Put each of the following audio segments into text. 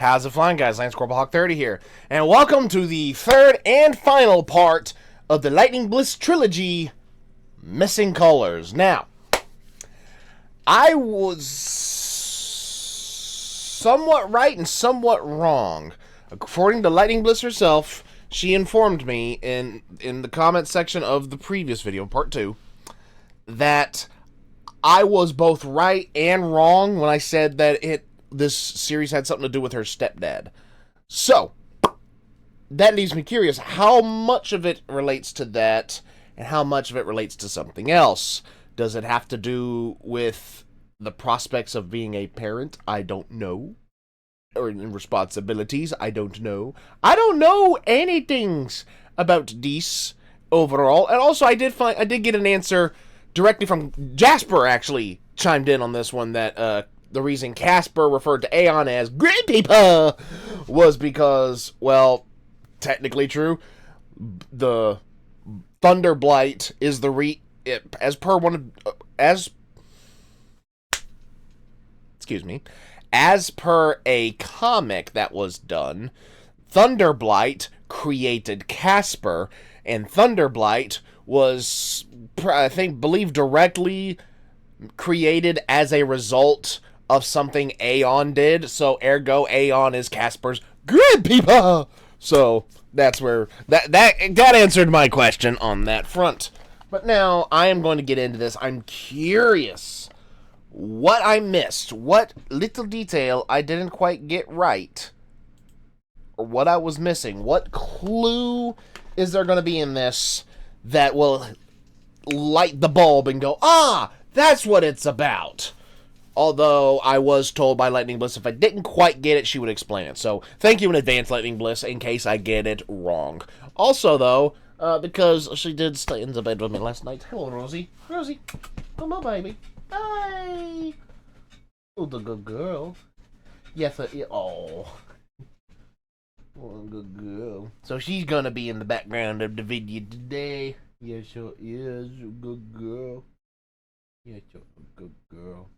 How's it flying, guys? Lance Corporalhawk 30 here, and welcome to the third and final part of the Lightning Bliss trilogy, Missing Colors. Now, I was somewhat right and somewhat wrong. According to Lightning Bliss herself, she informed me in the comment section of the previous video, part 2, that I was both right and wrong when I said that this series had something to do with her stepdad. So, that leaves me curious, how much of it relates to that, and how much of it relates to something else? Does it have to do with the prospects of being a parent? I don't know. Or in responsibilities? I don't know. I don't know anything about ODYSEE overall. And also, I did get an answer directly from Jasper, actually chimed in on this one, that the reason Casper referred to Aeon as grandpapa was because, well, technically true. The Thunder Blight is the as per a comic that was done, Thunder Blight created Casper, and Thunder Blight was, I think, believed directly created as a result of something Aeon did, so ergo Aeon is Casper's grandpapa. So that's where that answered my question on that front. But now I am going to get into this. I'm curious what I missed, what little detail I didn't quite get right, or what I was missing. What clue is there going to be in this that will light the bulb and go, ah, that's what it's about? Although I was told by Lightning Bliss if I didn't quite get it, she would explain it. So thank you in advance, Lightning Bliss, in case I get it wrong. Also, though, because she did stay in the bed with me last night. Hello, Rosie. Rosie, come on, baby. Hi. Oh, the good girl. Yes, oh. Oh, good girl. So she's gonna be in the background of the video today. Yes, sure is. Good girl. Yes, you're a good girl.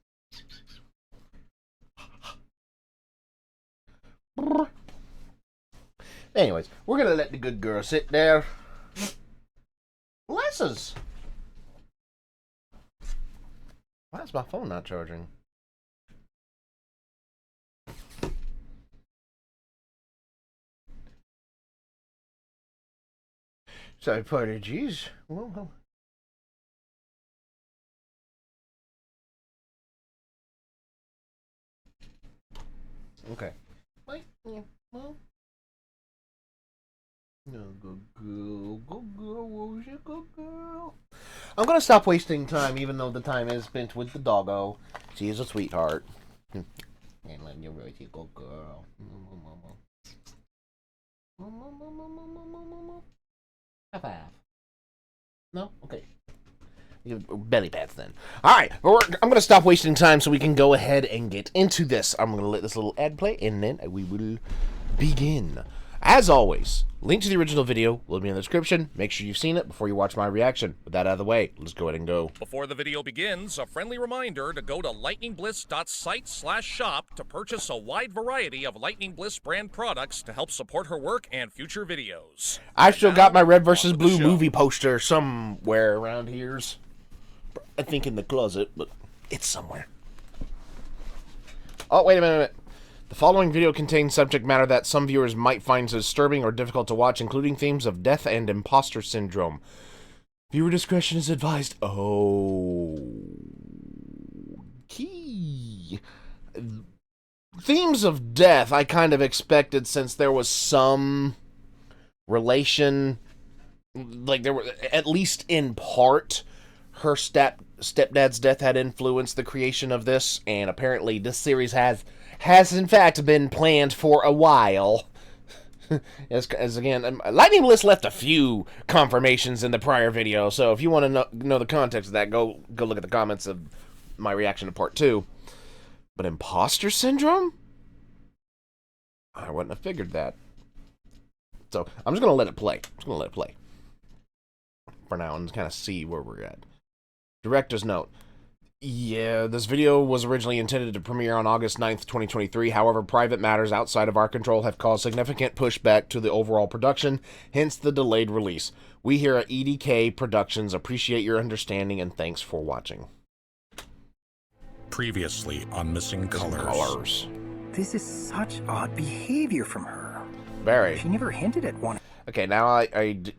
Anyways, we're gonna let the good girl sit there. Blesses. Why is my phone not charging? Sorry, apologies. Well. Okay. Wait, yeah, well. No, good girl, where's your good girl? I'm gonna stop wasting time, even though the time is spent with the doggo. She is a sweetheart. And let you really see good girl. High five. No? Okay. Belly pats then. Alright, I'm going to stop wasting time so we can go ahead and get into this. I'm going to let this little ad play and then we will begin. As always, link to the original video will be in the description. Make sure you've seen it before you watch my reaction. With that out of the way, let's go ahead and go. Before the video begins, a friendly reminder to go to lightningbliss.site/shop to purchase a wide variety of Lightning Bliss brand products to help support her work and future videos. I still got my Red vs. Blue movie poster somewhere around here. I think in the closet, but it's somewhere. Oh, wait a minute. The following video contains subject matter that some viewers might find disturbing or difficult to watch, including themes of death and imposter syndrome. Viewer discretion is advised. Oh. Key. Themes of death I kind of expected, since there was some relation, like there were, at least in part, her stepdad's death had influenced the creation of this, and apparently this series has in fact been planned for a while. as again, Lightning Bliss left a few confirmations in the prior video, so if you want to know the context of that, go look at the comments of my reaction to part 2. But imposter syndrome? I wouldn't have figured that. So I'm just gonna let it play. For now and kind of see where we're at. Director's note. Yeah, this video was originally intended to premiere on August 9th, 2023. However, private matters outside of our control have caused significant pushback to the overall production, hence the delayed release. We here at EDK Productions appreciate your understanding and thanks for watching. Previously on Missing Colors. This is such odd behavior from her. Very. She never hinted at one. Okay, now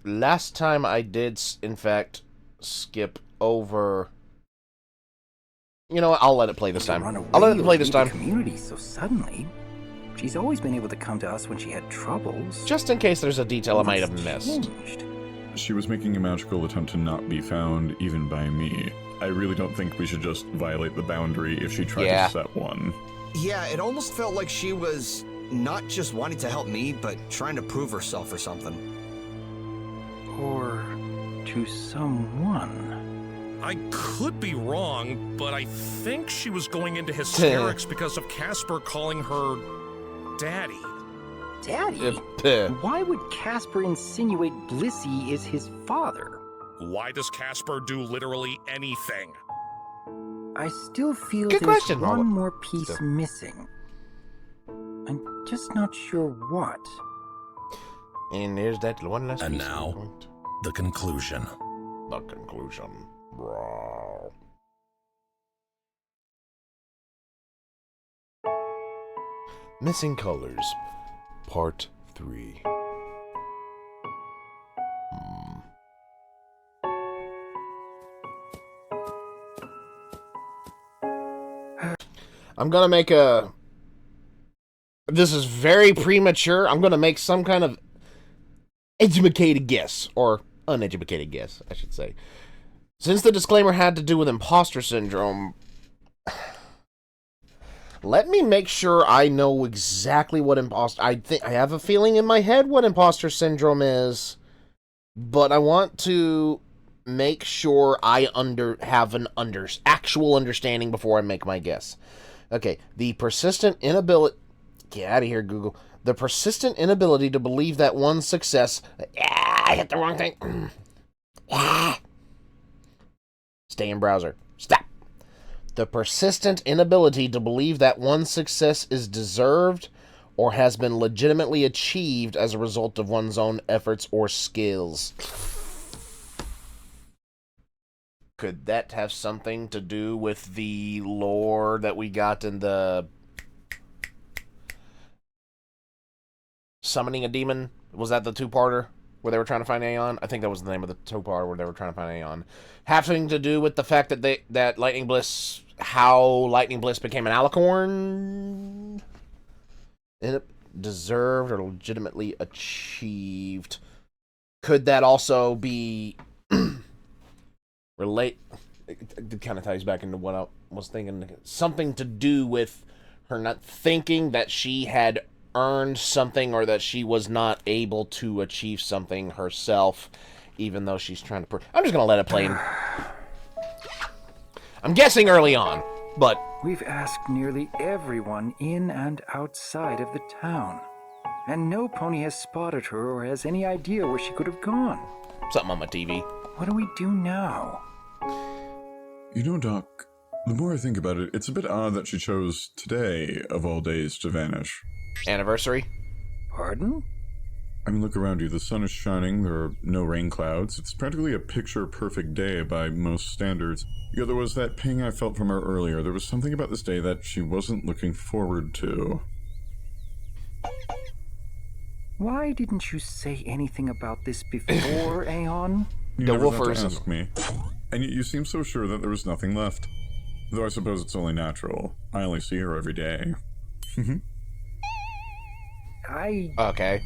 last time I did, in fact, skip over... You know what? I'll let it play this time. I'll let it play this time. Community so suddenly. She's always been able to come to us when she had troubles. Just in case there's a detail I might have missed. She was making a magical attempt to not be found, even by me. I really don't think we should just violate the boundary if she tried to set one. Yeah, it almost felt like she was not just wanting to help me, but trying to prove herself or something. Or to someone. I could be wrong, but I think she was going into hysterics because of Casper calling her Daddy. Daddy? Why would Casper insinuate BLISSE is his father? Why does Casper do literally anything? I still feel Good there's question. one more piece missing. I'm just not sure what. And there's that one last And piece now, of the point. the conclusion. The conclusion. Bro. Missing Colors, Part 3. I'm gonna make a... This is very premature. I'm gonna make some kind of educated guess, or uneducated guess, I should say. Since the disclaimer had to do with imposter syndrome, let me make sure I know exactly what I have a feeling in my head what imposter syndrome is, but I want to make sure I have an actual understanding before I make my guess. Okay, the persistent inability... Get out of here, Google. The persistent inability to believe that one's success... I hit the wrong thing. Stay in browser. Stop. The persistent inability to believe that one's success is deserved or has been legitimately achieved as a result of one's own efforts or skills. Could that have something to do with the lore that we got in the Summoning a Demon? Was that the two-parter where they were trying to find Aeon? I think that was the name of the two-parter where they were trying to find Aeon. Having to do with the fact that Lightning Bliss, how Lightning Bliss became an alicorn? Deserved or legitimately achieved. Could that also be... It kind of ties back into what I was thinking. Something to do with her not thinking that she had earned something or that she was not able to achieve something herself, even though she's trying to... I'm just going to let it play. I'm guessing early on, but... We've asked nearly everyone in and outside of the town, and no pony has spotted her or has any idea where she could have gone. Something on my TV. What do we do now? You know, Doc, the more I think about it, it's a bit odd that she chose today, of all days, to vanish. Anniversary? Pardon? I mean, look around you. The sun is shining, there are no rain clouds. It's practically a picture-perfect day by most standards. Yet there was that ping I felt from her earlier. There was something about this day that she wasn't looking forward to. Why didn't you say anything about this before, Aeon? You never thought to ask me. And yet you seem so sure that there was nothing left. Though I suppose it's only natural. I only see her every day. Okay.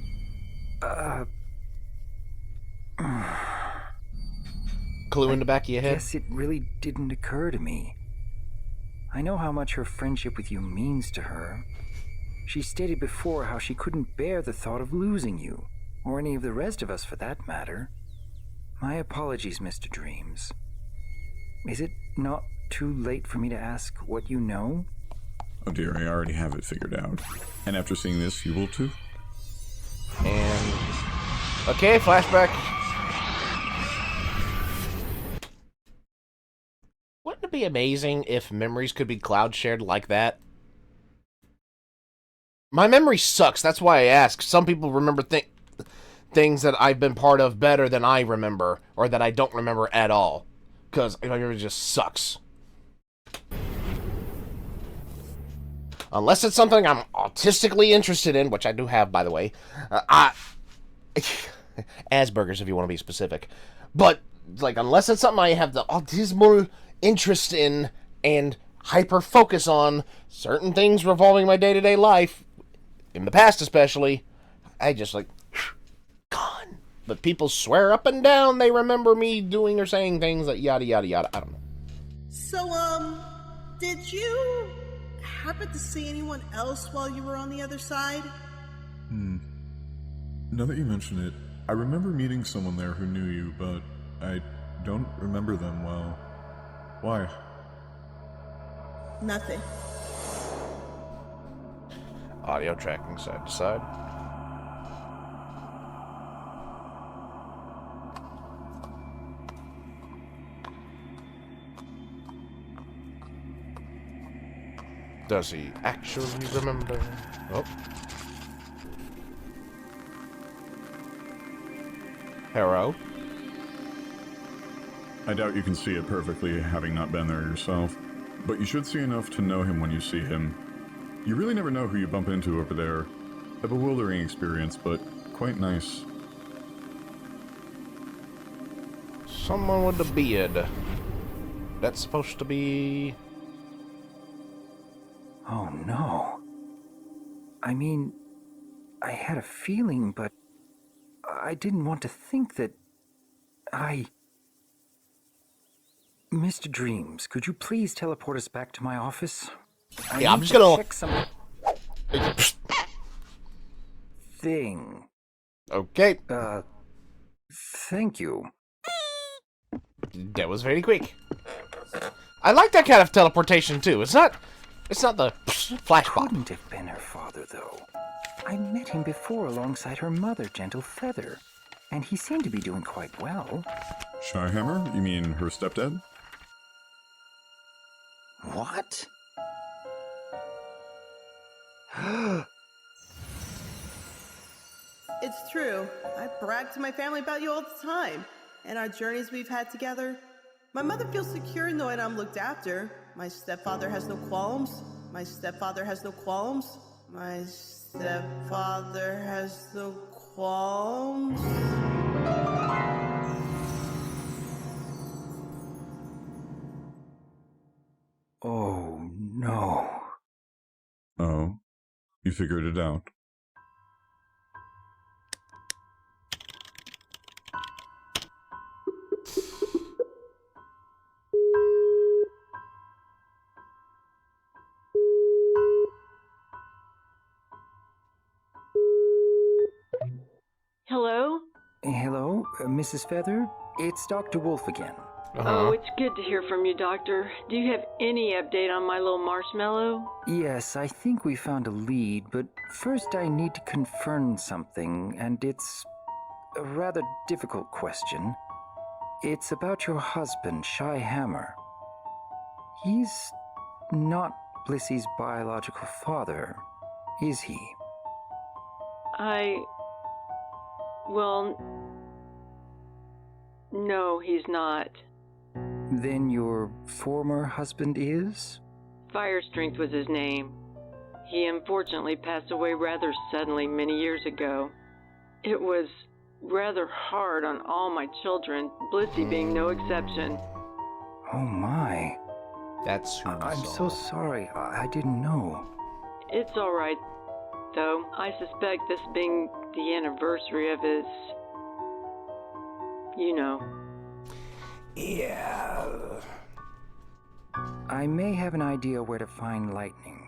Clue in the back of your head? I guess it really didn't occur to me. I know how much her friendship with you means to her. She stated before how she couldn't bear the thought of losing you, or any of the rest of us for that matter. My apologies, Mr. Dreams. Is it not too late for me to ask what you know? Oh dear, I already have it figured out. And after seeing this, you will too? And... Okay, flashback. What the... it be amazing if memories could be cloud shared like that? My memory sucks. That's why I ask. Some people remember things that I've been part of better than I remember, or that I don't remember at all. Because my memory just sucks. Unless it's something I'm autistically interested in, which I do have, by the way. Asperger's, if you want to be specific. But, like, unless it's something I have the autismal interest in and hyper-focus on, certain things revolving my day-to-day life, in the past especially, I just, like, gone. But people swear up and down they remember me doing or saying things that yada yada yada. I don't know. So, did you happen to see anyone else while you were on the other side? Now that you mention it, I remember meeting someone there who knew you, but I don't remember them well. Why? Nothing. Audio tracking side to side. Does he actually remember? Oh. Hello? I doubt you can see it perfectly, having not been there yourself, but you should see enough to know him when you see him. You really never know who you bump into over there. A bewildering experience, but quite nice. Someone with a beard. That's supposed to be... Oh no. I mean, I had a feeling, but I didn't want to think that Mr. Dreams, could you please teleport us back to my office? Yeah, I'm just gonna... check some... thing. Okay. Thank you. That was very quick. I like that kind of teleportation too. It's not the flash pop. Couldn't have been her father, though. I met him before alongside her mother, Gentle Feather, and he seemed to be doing quite well. Shyhammer? You mean her stepdad? What? It's true. I brag to my family about you all the time, and our journeys we've had together. My mother feels secure knowing I'm looked after. My stepfather has no qualms. My stepfather has no qualms. My stepfather has no qualms. Oh, no. Oh, you figured it out. Hello? Hello, Mrs. Feather? It's Dr. Wolf again. Oh, it's good to hear from you, Doctor. Do you have any update on my little marshmallow? Yes, I think we found a lead, but first I need to confirm something, and it's a rather difficult question. It's about your husband, Shyhammer. He's not Blissy's biological father, is he? Well, no, he's not. Then your former husband is? Fire Strength was his name. He unfortunately passed away rather suddenly many years ago. It was rather hard on all my children, Blissy being no exception. Oh my. That's who I'm so sorry. I didn't know. It's all right, though. I suspect this being the anniversary of his... you know. Yeah. I may have an idea where to find Lightning.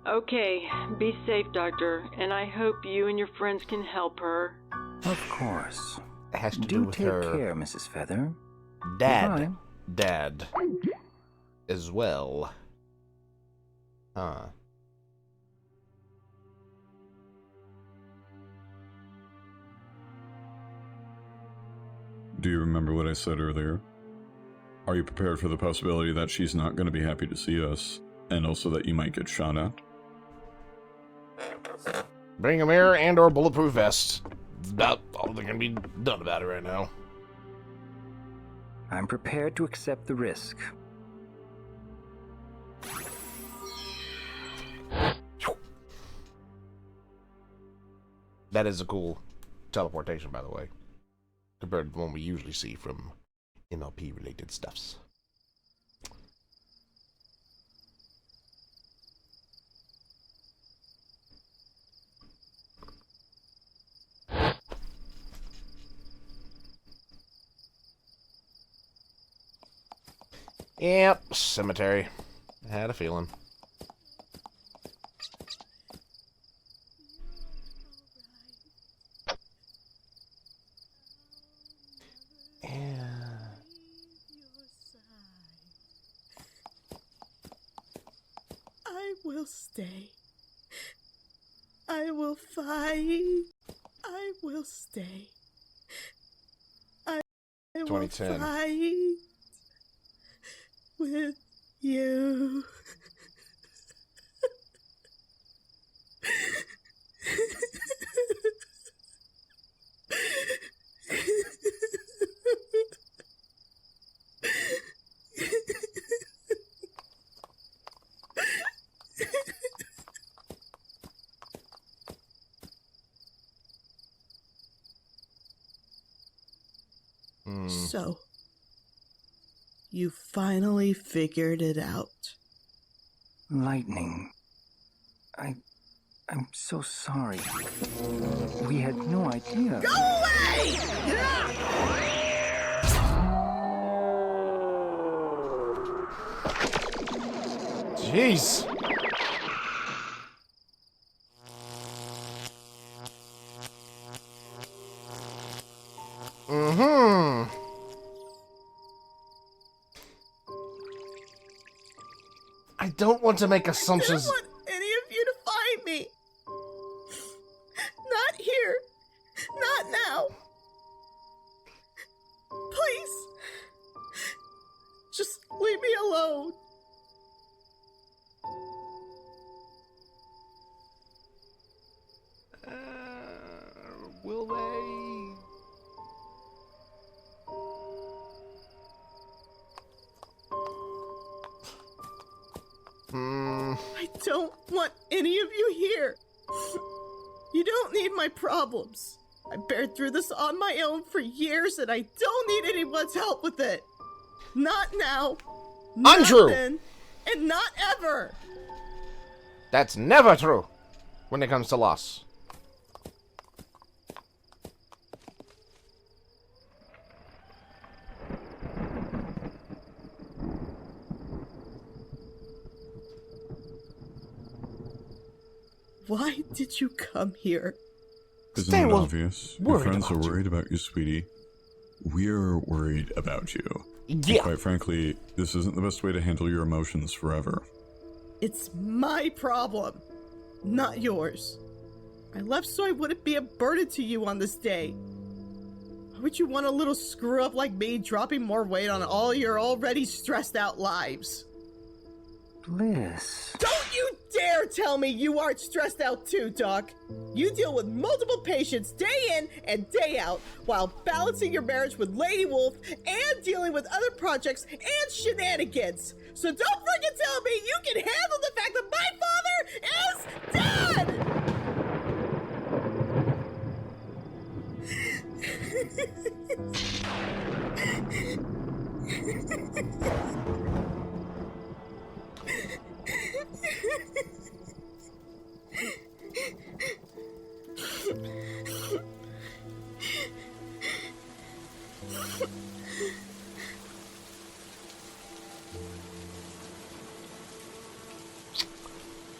Okay, be safe, Doctor, and I hope you and your friends can help her. Of course. It has to do Do with take her care, Mrs. Feather. dad. Goodbye. Dad. As well. Huh. Do you remember what I said earlier? Are you prepared for the possibility that she's not going to be happy to see us, and also that you might get shot at? Bring a mirror and or bulletproof vest. It's about all that can be done about it right now. I'm prepared to accept the risk. That is a cool teleportation, by the way, compared to the one we usually see from MLP-related stuffs. Yep, cemetery. I had a feeling. I will stay. I will fight. I will stay. I will 2010. fight with you. So, you finally figured it out. Lightning. I'm so sorry. We had no idea. Go away! Jeez. I don't want to make I assumptions. don't want any of you to find me. Not here. Not now. Please. Just leave me alone. Will they? I don't want any of you here. You don't need my problems. I bared through this on my own for years, and I don't need anyone's help with it. Not now. Not Untrue. then, and not ever. That's never true when it comes to loss. Why did you come here? Isn't Stay it well obvious? Your worried friends are about you. worried about you, sweetie. We're worried about you. And Yeah. quite frankly, this isn't the best way to handle your emotions forever. It's my problem, not yours. I left so I wouldn't be a burden to you on this day. Why would you want a little screw up like me dropping more weight on all your already stressed out lives? Bliss. Don't you dare tell me you aren't stressed out too, Doc. You deal with multiple patients day in and day out while balancing your marriage with Lady Wolf and dealing with other projects and shenanigans. So don't freaking tell me you can handle the fact that my father is dead!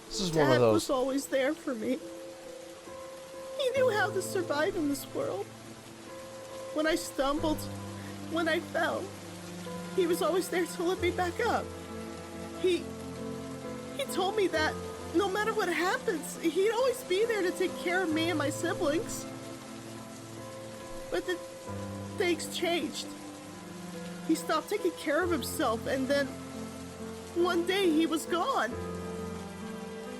This is one of Dad those. was always there for me. He knew how to survive in this world. When I stumbled, when I fell, he was always there to lift me back up. He told me that no matter what happens, he'd always be there to take care of me and my siblings. But then things changed. He stopped taking care of himself, and then one day he was gone.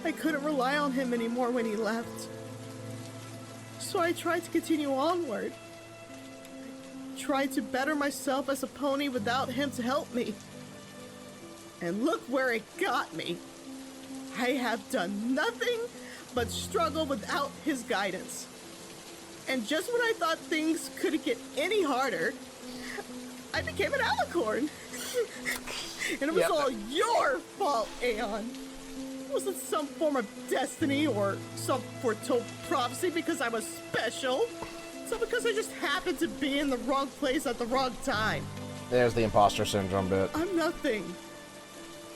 I couldn't rely on him anymore when he left. So I tried to continue onward. I tried to better myself as a pony without him to help me. And look where it got me. I have done nothing but struggle without his guidance. And just when I thought things couldn't get any harder, I became an alicorn. And it was all your fault, Aeon. Was it some form of destiny or some foretold prophecy because I was special? So because I just happened to be in the wrong place at the wrong time? There's the imposter syndrome bit. I'm nothing.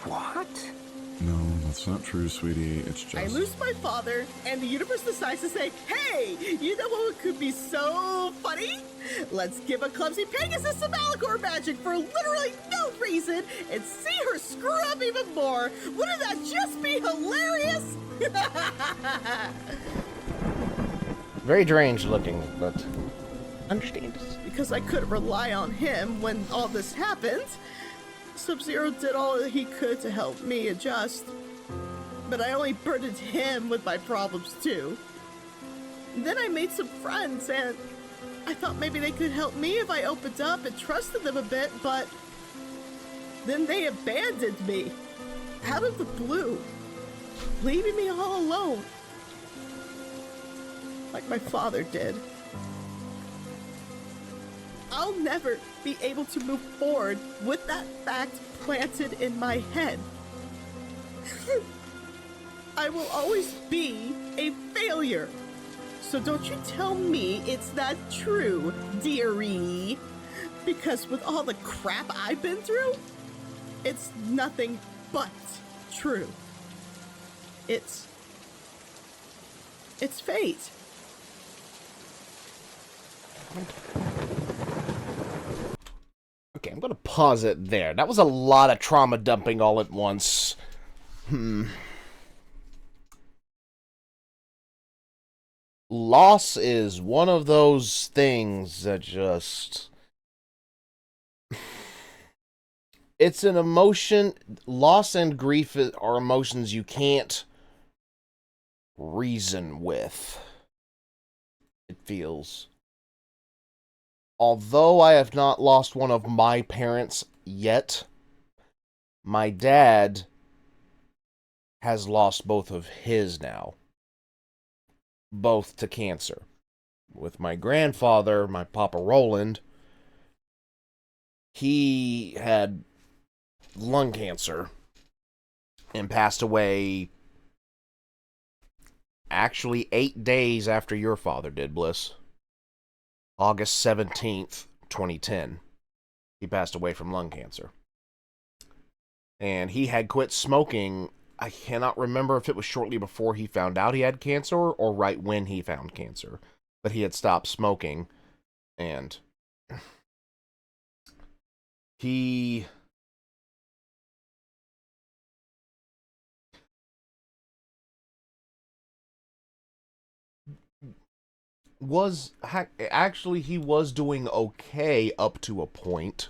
What? No, that's not true, sweetie. It's just... I lose my father, and the universe decides to say, hey, you know what could be so funny? Let's give a clumsy Pegasus some Alicorn magic for literally no reason and see her screw up even more. Wouldn't that just be hilarious? Very deranged looking, but understand. Because I couldn't rely on him when all this happened, Sub-Zero did all that he could to help me adjust. But I only burdened him with my problems too. Then I made some friends, and I thought maybe they could help me if I opened up and trusted them a bit, but then they abandoned me out of the blue, leaving me all alone, like my father did. I'll never be able to move forward with that fact planted in my head. I will always be a failure. So don't you tell me it's not true, dearie. Because with all the crap I've been through, it's nothing but true. It's fate. Okay, I'm gonna pause it there. That was a lot of trauma dumping all at once. Loss is one of those things that just... It's an emotion. Loss and grief are emotions you can't reason with. It feels. Although I have not lost one of my parents yet, my dad has lost both of his now. Both to cancer. With my grandfather, my Papa Roland, he had lung cancer and passed away actually 8 days after your father did, Bliss. August 17th, 2010. He passed away from lung cancer. And he had quit smoking. I cannot remember if it was shortly before he found out he had cancer or right when he found cancer. But he had stopped smoking. And he... he was doing okay up to a point.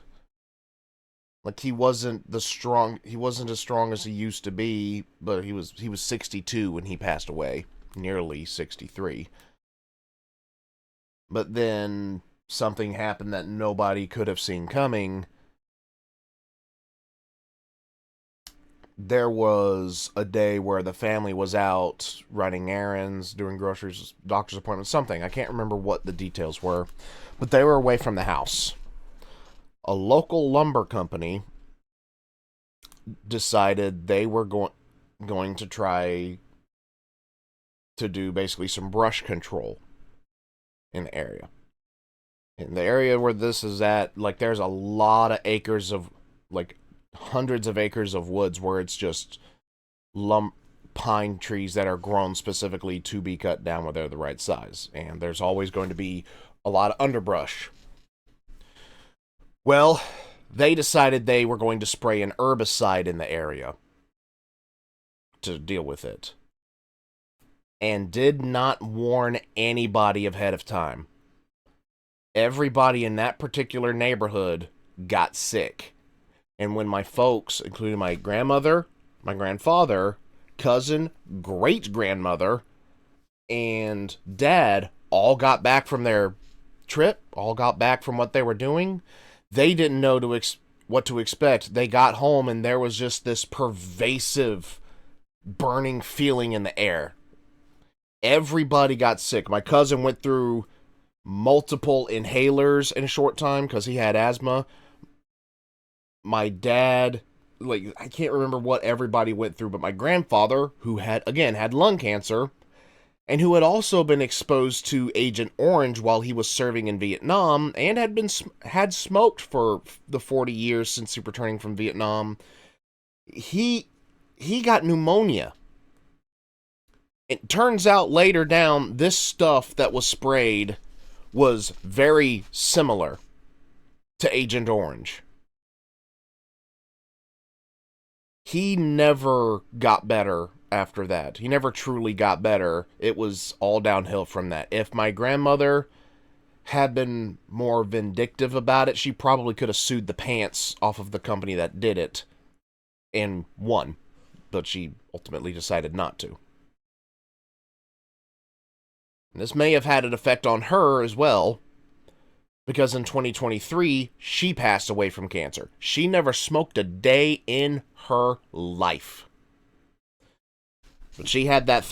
Like he wasn't as strong as he used to be, but he was 62 when he passed away, nearly 63. But then something happened that nobody could have seen coming. There was a day where the family was out running errands, doing groceries, doctor's appointments, something. I can't remember what the details were, but they were away from the house. A local lumber company decided they were going to try to do basically some brush control in the area. In the area where this is at, like, there's a lot of acres of, like, hundreds of acres of woods where it's just pine trees that are grown specifically to be cut down when they're the right size. And there's always going to be a lot of underbrush. Well, they decided they were going to spray an herbicide in the area to deal with it. And did not warn anybody ahead of time. Everybody in that particular neighborhood got sick. And when my folks, including my grandmother, my grandfather, cousin, great-grandmother, and dad all got back from their trip, all got back from what they were doing, they didn't know what to expect. They got home and there was just this pervasive burning feeling in the air. Everybody got sick. My cousin went through multiple inhalers in a short time because he had asthma. My dad, like, I can't remember what everybody went through, but my grandfather, who had lung cancer, and who had also been exposed to Agent Orange while he was serving in Vietnam, and had smoked for the 40 years since returning from Vietnam, he got pneumonia. It turns out later down, this stuff that was sprayed was very similar to Agent Orange. He never got better after that. He never truly got better. It was all downhill from that. If my grandmother had been more vindictive about it, she probably could have sued the pants off of the company that did it and won. But she ultimately decided not to. And this may have had an effect on her as well, because in 2023, she passed away from cancer. She never smoked a day in her life. But she had that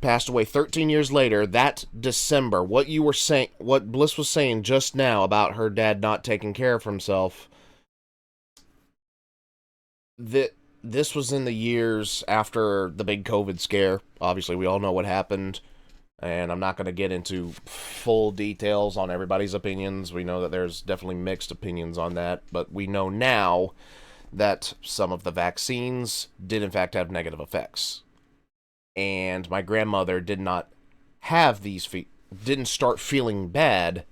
passed away 13 years later, that December. What you were saying, what Bliss was saying just now about her dad not taking care of himself, this was in the years after the big COVID scare. Obviously, we all know what happened. And I'm not going to get into full details on everybody's opinions. We know that there's definitely mixed opinions on that. But we know now that some of the vaccines did in fact have negative effects. And my grandmother did not have didn't start feeling bad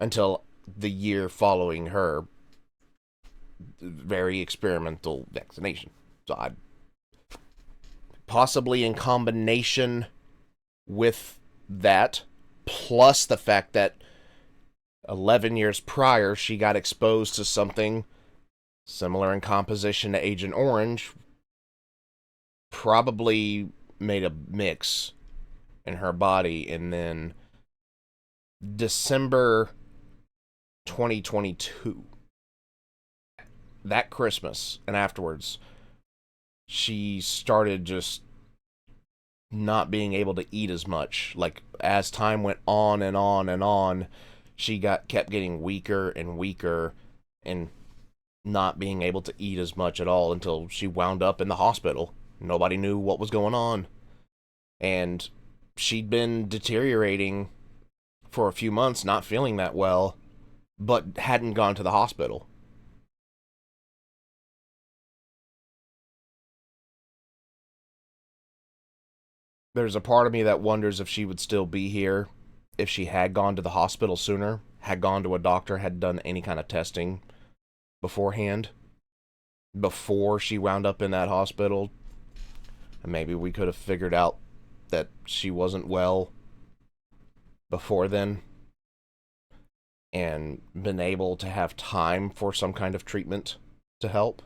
until the year following her very experimental vaccination. So possibly in combination with that, plus the fact that 11 years prior, she got exposed to something similar in composition to Agent Orange, probably made a mix in her body. And then December 2022, that Christmas and afterwards, she started just not being able to eat as much. Like, as time went on and on and on, she kept getting weaker and weaker and not being able to eat as much at all until she wound up in the hospital. Nobody knew what was going on. And she'd been deteriorating for a few months, not feeling that well, but hadn't gone to the hospital. There's a part of me that wonders if she would still be here if she had gone to the hospital sooner, had gone to a doctor, had done any kind of testing beforehand, before she wound up in that hospital. And maybe we could have figured out that she wasn't well before then and been able to have time for some kind of treatment to help.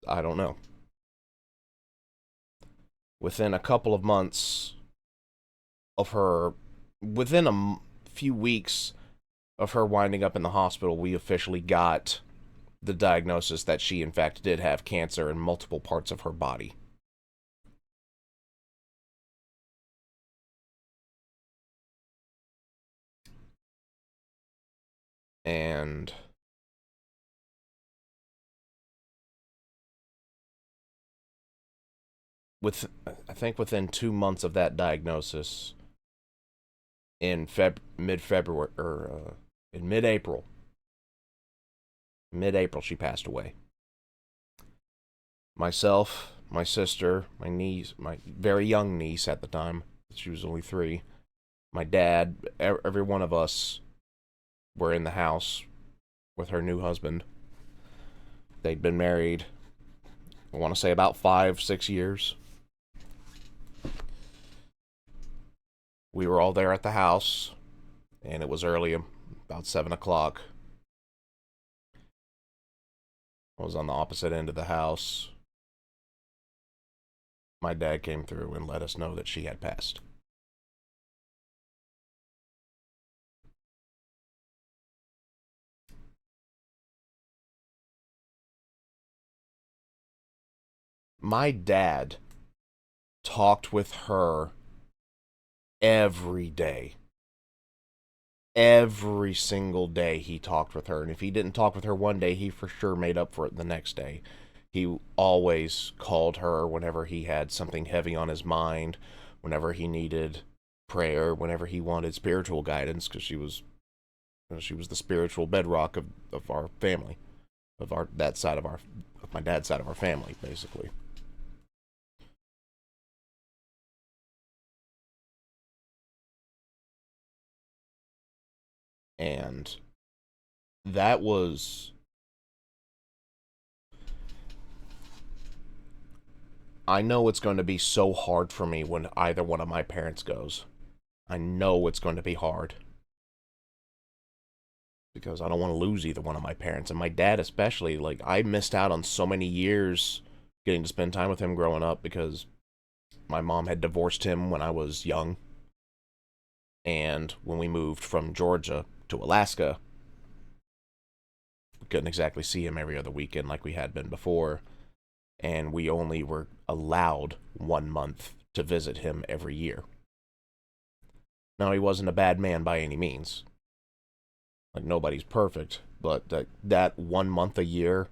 I don't know. Within a couple of months of her, within a few weeks of her winding up in the hospital, we officially got the diagnosis that she in fact did have cancer in multiple parts of her body. And I think within 2 months of that diagnosis, in mid-February, or in mid-April, she passed away. Myself, my sister, my niece, my very young niece at the time, she was only 3, my dad, every one of us were in the house with her new husband. They'd been married, I want to say, about 5-6 years. We were all there at the house. And it was early, about 7 o'clock. I was on the opposite end of the house. My dad came through and let us know that she had passed. My dad talked with her every day. Every single day he talked with her. And if he didn't talk with her one day, he for sure made up for it the next day. He always called her whenever he had something heavy on his mind, whenever he needed prayer, whenever he wanted spiritual guidance, because she was the spiritual bedrock of our family, of my dad's side of our family, basically. And that was, I know it's going to be so hard for me when either one of my parents goes. I know it's going to be hard. Because I don't want to lose either one of my parents. And my dad especially, like, I missed out on so many years getting to spend time with him growing up because my mom had divorced him when I was young. And when we moved from Georgia to Alaska, we couldn't exactly see him every other weekend like we had been before. And we only were allowed 1 month to visit him every year. Now, he wasn't a bad man by any means. Like, nobody's perfect, but that 1 month a year,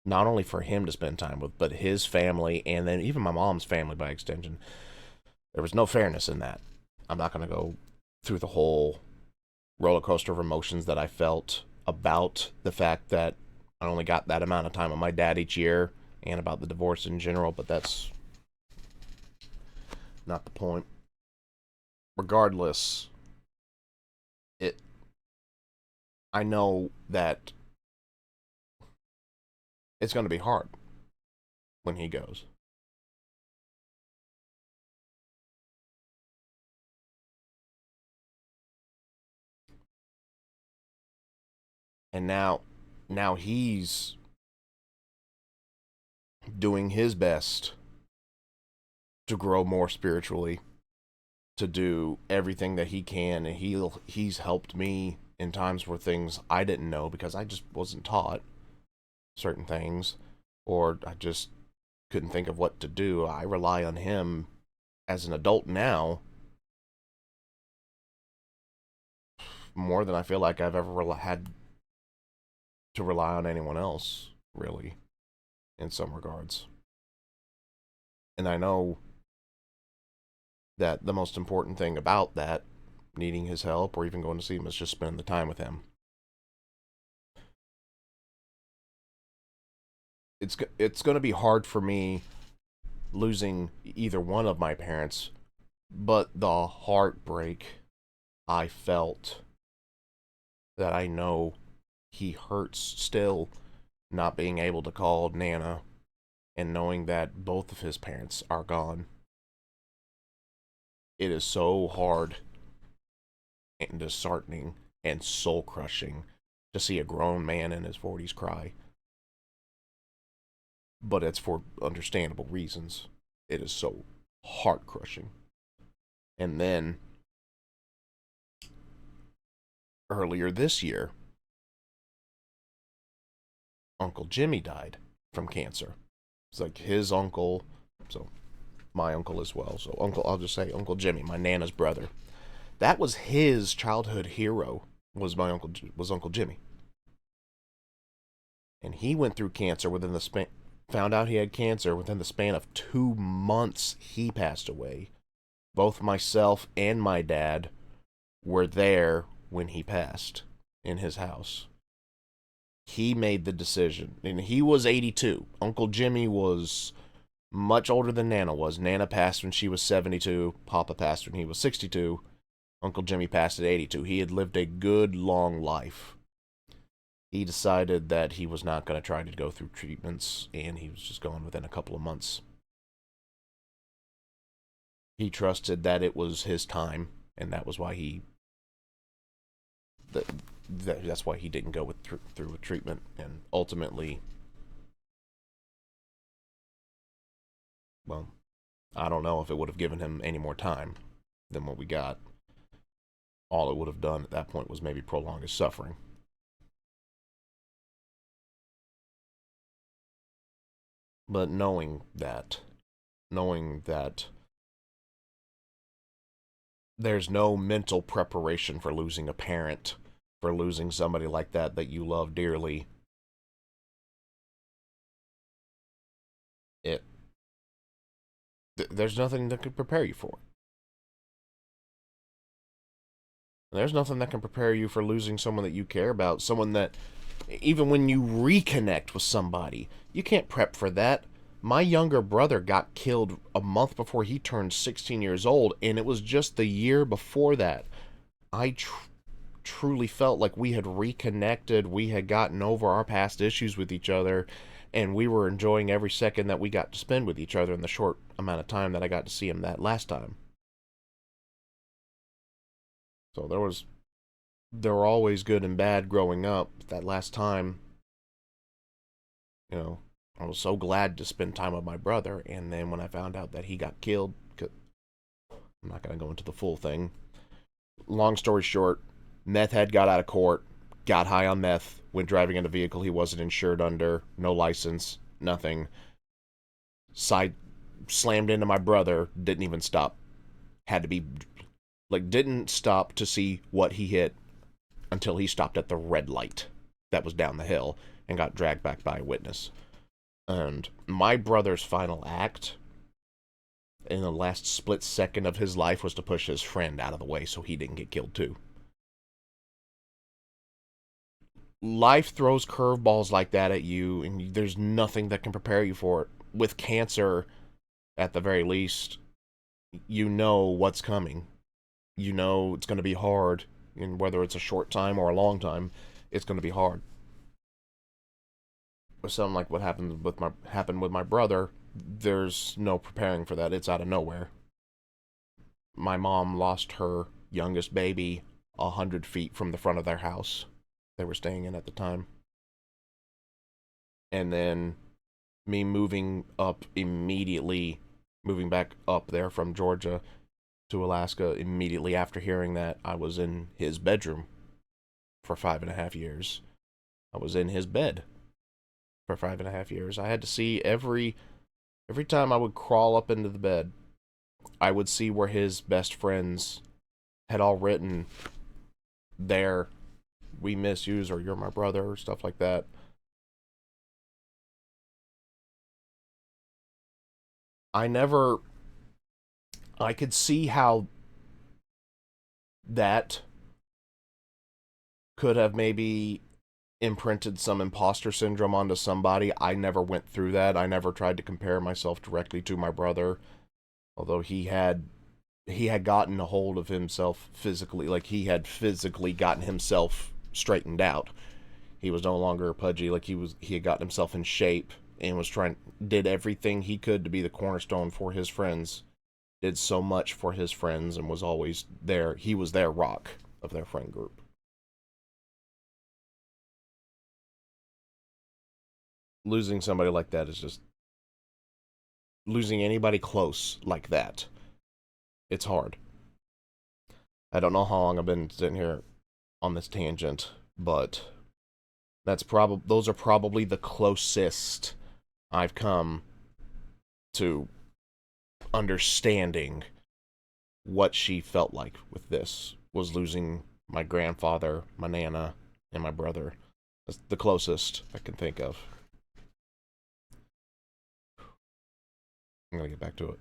not only for him to spend time with, but his family, and then even my mom's family by extension, there was no fairness in that. I'm not going to go through the whole roller coaster of emotions that I felt about the fact that I only got that amount of time with my dad each year, and about the divorce in general, but that's not the point. Regardless, I know that it's going to be hard when he goes. And now he's doing his best to grow more spiritually, to do everything that he can, and he's helped me in times where things I didn't know because I just wasn't taught certain things, or I just couldn't think of what to do. I rely on him as an adult now more than I feel like I've ever had to rely on anyone else, really, in some regards. And I know that the most important thing about that, needing his help or even going to see him, is just spending the time with him. It's going to be hard for me losing either one of my parents, but the heartbreak I felt, that I know he hurts still, not being able to call Nana and knowing that both of his parents are gone. It is so hard and disheartening and soul crushing to see a grown man in his 40s cry. But it's for understandable reasons. It is so heart crushing. And then earlier this year, Uncle Jimmy died from cancer. It's like his uncle, so my uncle as well. So I'll just say Uncle Jimmy, my Nana's brother. That was his childhood hero, was Uncle Jimmy. And he went through cancer found out he had cancer within the span of 2 months. He passed away. Both myself and my dad were there when he passed in his house. He made the decision, and he was 82. Uncle Jimmy was much older than Nana was. Nana passed when she was 72. Papa passed when he was 62. Uncle Jimmy passed at 82. He had lived a good, long life. He decided that he was not going to try to go through treatments, and he was just going within a couple of months. He trusted that it was his time, and that was why he That's why he didn't go through with treatment, and ultimately, well, I don't know if it would have given him any more time than what we got. All it would have done at that point was maybe prolong his suffering. But knowing that there's no mental preparation for losing a parent, for losing somebody like that you love dearly, there's nothing that could prepare you for it. There's nothing that can prepare you for losing someone that you care about, someone that, even when you reconnect with somebody, you can't prep for that. My younger brother got killed a month before he turned 16 years old, and it was just the year before that I truly felt like we had reconnected, we had gotten over our past issues with each other, and we were enjoying every second that we got to spend with each other in the short amount of time that I got to see him that last time. So there were always good and bad growing up. That last time, I was so glad to spend time with my brother, and then when I found out that he got killed, I'm not going to go into the full thing. Long story short, meth head got out of court, got high on meth, went driving in a vehicle he wasn't insured under, no license, nothing. Slammed into my brother, didn't even stop. Didn't stop to see what he hit until he stopped at the red light that was down the hill and got dragged back by a witness. And my brother's final act in the last split second of his life was to push his friend out of the way so he didn't get killed too. Life throws curveballs like that at you, and there's nothing that can prepare you for it. With cancer, at the very least, you know what's coming. You know it's going to be hard, and whether it's a short time or a long time, it's going to be hard. With something like what happened with my brother, there's no preparing for that. It's out of nowhere. My mom lost her youngest baby 100 feet from the front of their house they were staying in at the time. And then me moving back up there from Georgia to Alaska, immediately after hearing that, I was in his bedroom for 5.5 years. I was in his bed for 5.5 years. I had to see every time I would crawl up into the bed, I would see where his best friends had all written there, "We miss you," or "You're my brother," or stuff like that. I could see how that could have maybe imprinted some imposter syndrome onto somebody. I never went through that. I never tried to compare myself directly to my brother, although he had gotten a hold of himself physically, like he had physically gotten himself straightened out. He was no longer pudgy, like he had gotten himself in shape and did everything he could to be the cornerstone for his friends, did so much for his friends, and was always there. He was their rock of their friend group. Losing somebody like that is just losing anybody close like that. It's hard. I don't know how long I've been sitting here on this tangent, but those are probably the closest I've come to understanding what she felt like with this, was losing my grandfather, my nana, and my brother. That's the closest I can think of. I'm gonna get back to it.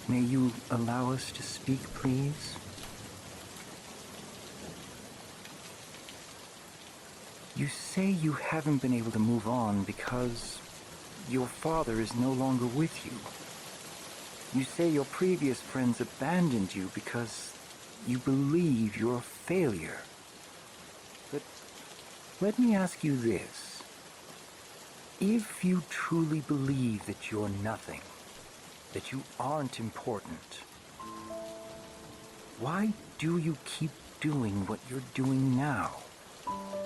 May you allow us to speak, please? You say you haven't been able to move on because your father is no longer with you. You say your previous friends abandoned you because you believe you're a failure. But let me ask you this. If you truly believe that you're nothing, that you aren't important, why do you keep doing what you're doing now?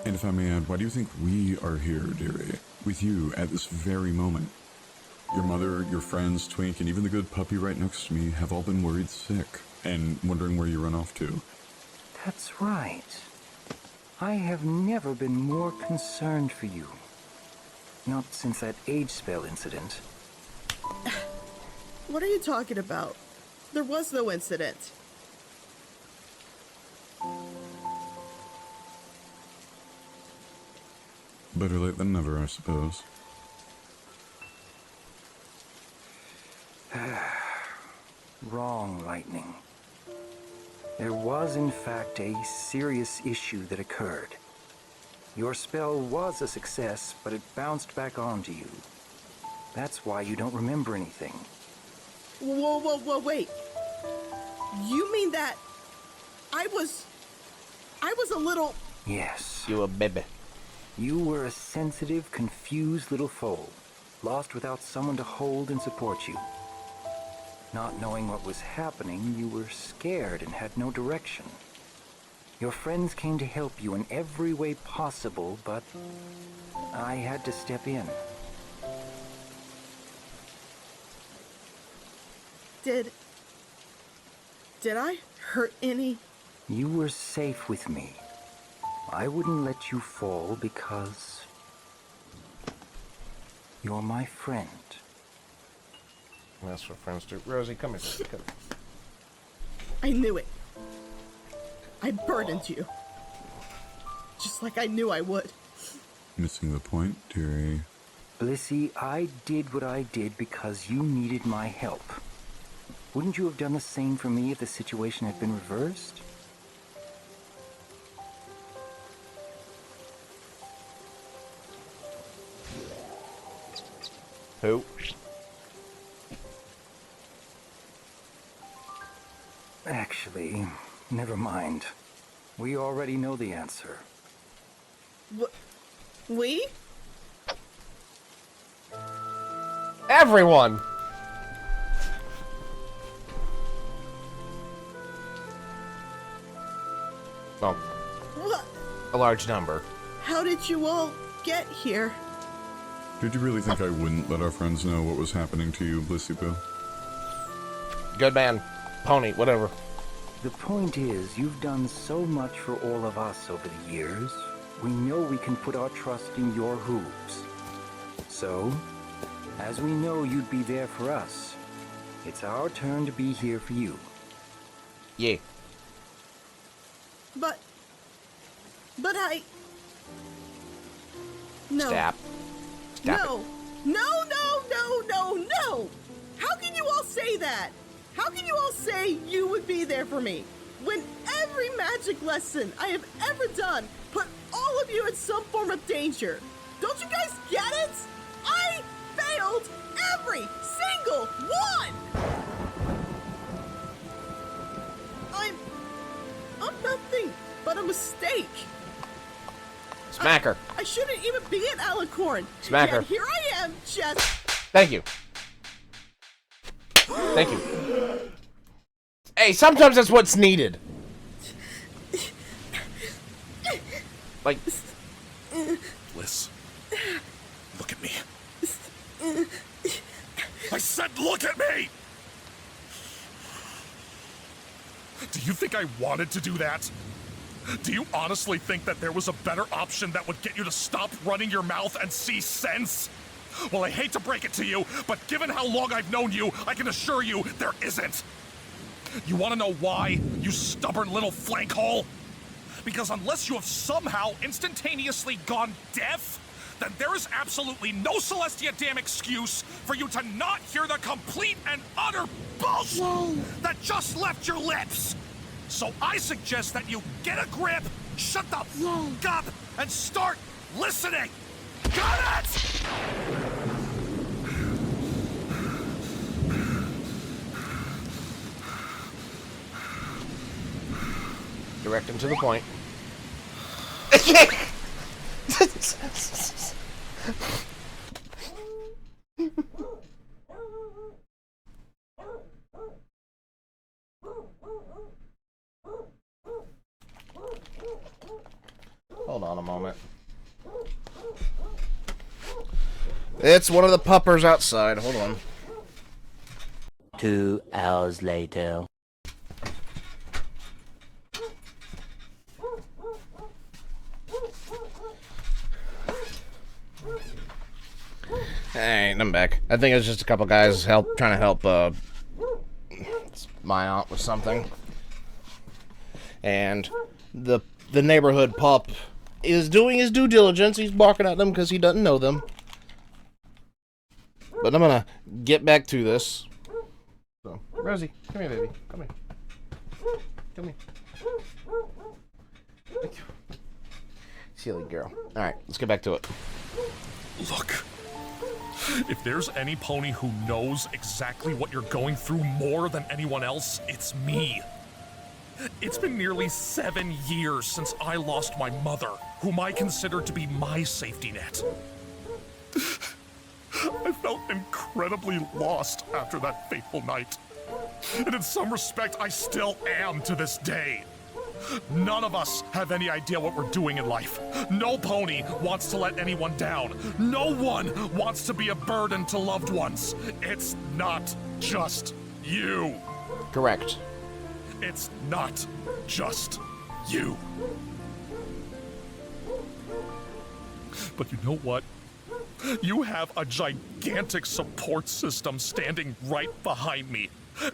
And if I may add, why do you think we are here, dearie? With you at this very moment. Your mother, your friends, Twink, and even the good puppy right next to me have all been worried sick and wondering where you run off to. That's right. I have never been more concerned for you. Not since that age spell incident. What are you talking about? There was no incident. Better late than never, I suppose. Wrong, Lightning. There was, in fact, a serious issue that occurred. Your spell was a success, but it bounced back onto you. That's why you don't remember anything. Whoa, wait. You mean that I was a little... Yes. You a baby. You were a sensitive, confused little foal, lost without someone to hold and support you. Not knowing what was happening, you were scared and had no direction. Your friends came to help you in every way possible, but I had to step in. Did I hurt any? You were safe with me. I wouldn't let you fall because you're my friend. That's what friends do. Rosie, come here. Come. I knew it. I burdened you. Just like I knew I would. Missing the point, dearie. Blissey, I did what I did because you needed my help. Wouldn't you have done the same for me if the situation had been reversed? Who? Actually, never mind. We already know the answer. We? Everyone! Oh, What? a large number. How did you all get here? Did you really think I wouldn't let our friends know what was happening to you, Blissey Bill? Good man. Pony, whatever. The point is, you've done so much for all of us over the years. We know we can put our trust in your hooves. So, as we know you'd be there for us, it's our turn to be here for you. Yeah. But I... No. Stop. No. No. How can you all say that? How can you all say you would be there for me? When every magic lesson I have ever done put all of you in some form of danger. Don't you guys get it? I failed every single one! I'm nothing but a mistake. Smack her. I shouldn't even be an alicorn. Smack her. Yet here I am, just... Thank you. Thank you. Hey, sometimes that's what's needed. Like... Bliss, look at me. I said look at me! Do you think I wanted to do that? Do you honestly think that there was a better option that would get you to stop running your mouth and see sense? Well, I hate to break it to you, but given how long I've known you, I can assure you there isn't. You want to know why, you stubborn little flank hole? Because unless you have somehow instantaneously gone deaf, then there is absolutely no Celestia damn excuse for you to not hear the complete and utter bullshit that just left your lips. So I suggest that you get a grip, shut the f up, and start listening. Got it? Direct and to the point. on a moment. It's one of the puppers outside. Hold on. 2 hours later. Hey, I'm back. I think it was just a couple guys trying to help my aunt with something. And the neighborhood pup is doing his due diligence. He's barking at them because he doesn't know them. But I'm gonna get back to this. So, Rosie, come here, baby. Come here. Come here. Silly girl. Alright, let's get back to it. Look, if there's any pony who knows exactly what you're going through more than anyone else, it's me. It's been nearly 7 years since I lost my mother, whom I considered to be my safety net. I felt incredibly lost after that fateful night. And in some respect, I still am to this day. None of us have any idea what we're doing in life. No pony wants to let anyone down. No one wants to be a burden to loved ones. It's not just you. Correct. It's not just you. But you know what? You have a gigantic support system standing right behind me,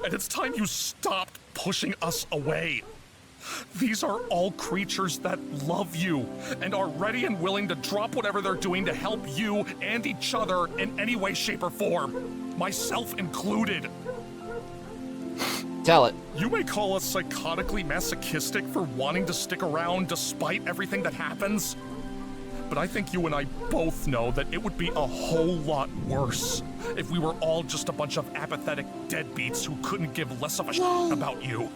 and it's time you stopped pushing us away. These are all creatures that love you and are ready and willing to drop whatever they're doing to help you and each other in any way, shape, or form, myself included. Tell it. You may call us psychotically masochistic for wanting to stick around despite everything that happens, but I think you and I both know that it would be a whole lot worse if we were all just a bunch of apathetic deadbeats who couldn't give less of a shit about you.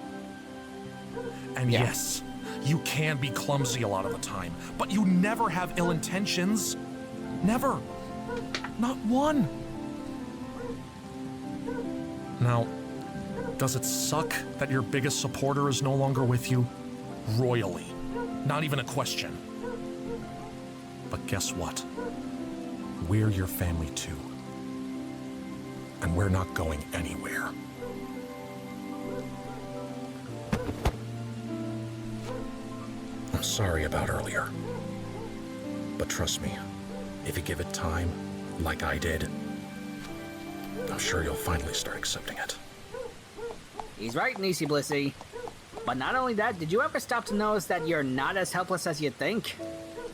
And yes, you can be clumsy a lot of the time, but you never have ill intentions. Never. Not one. Now, does it suck that your biggest supporter is no longer with you? Royally. Not even a question. But guess what? We're your family too. And we're not going anywhere. I'm sorry about earlier. But trust me, if you give it time, like I did, I'm sure you'll finally start accepting it. He's right, Nisi Blissey. But not only that, did you ever stop to notice that you're not as helpless as you think?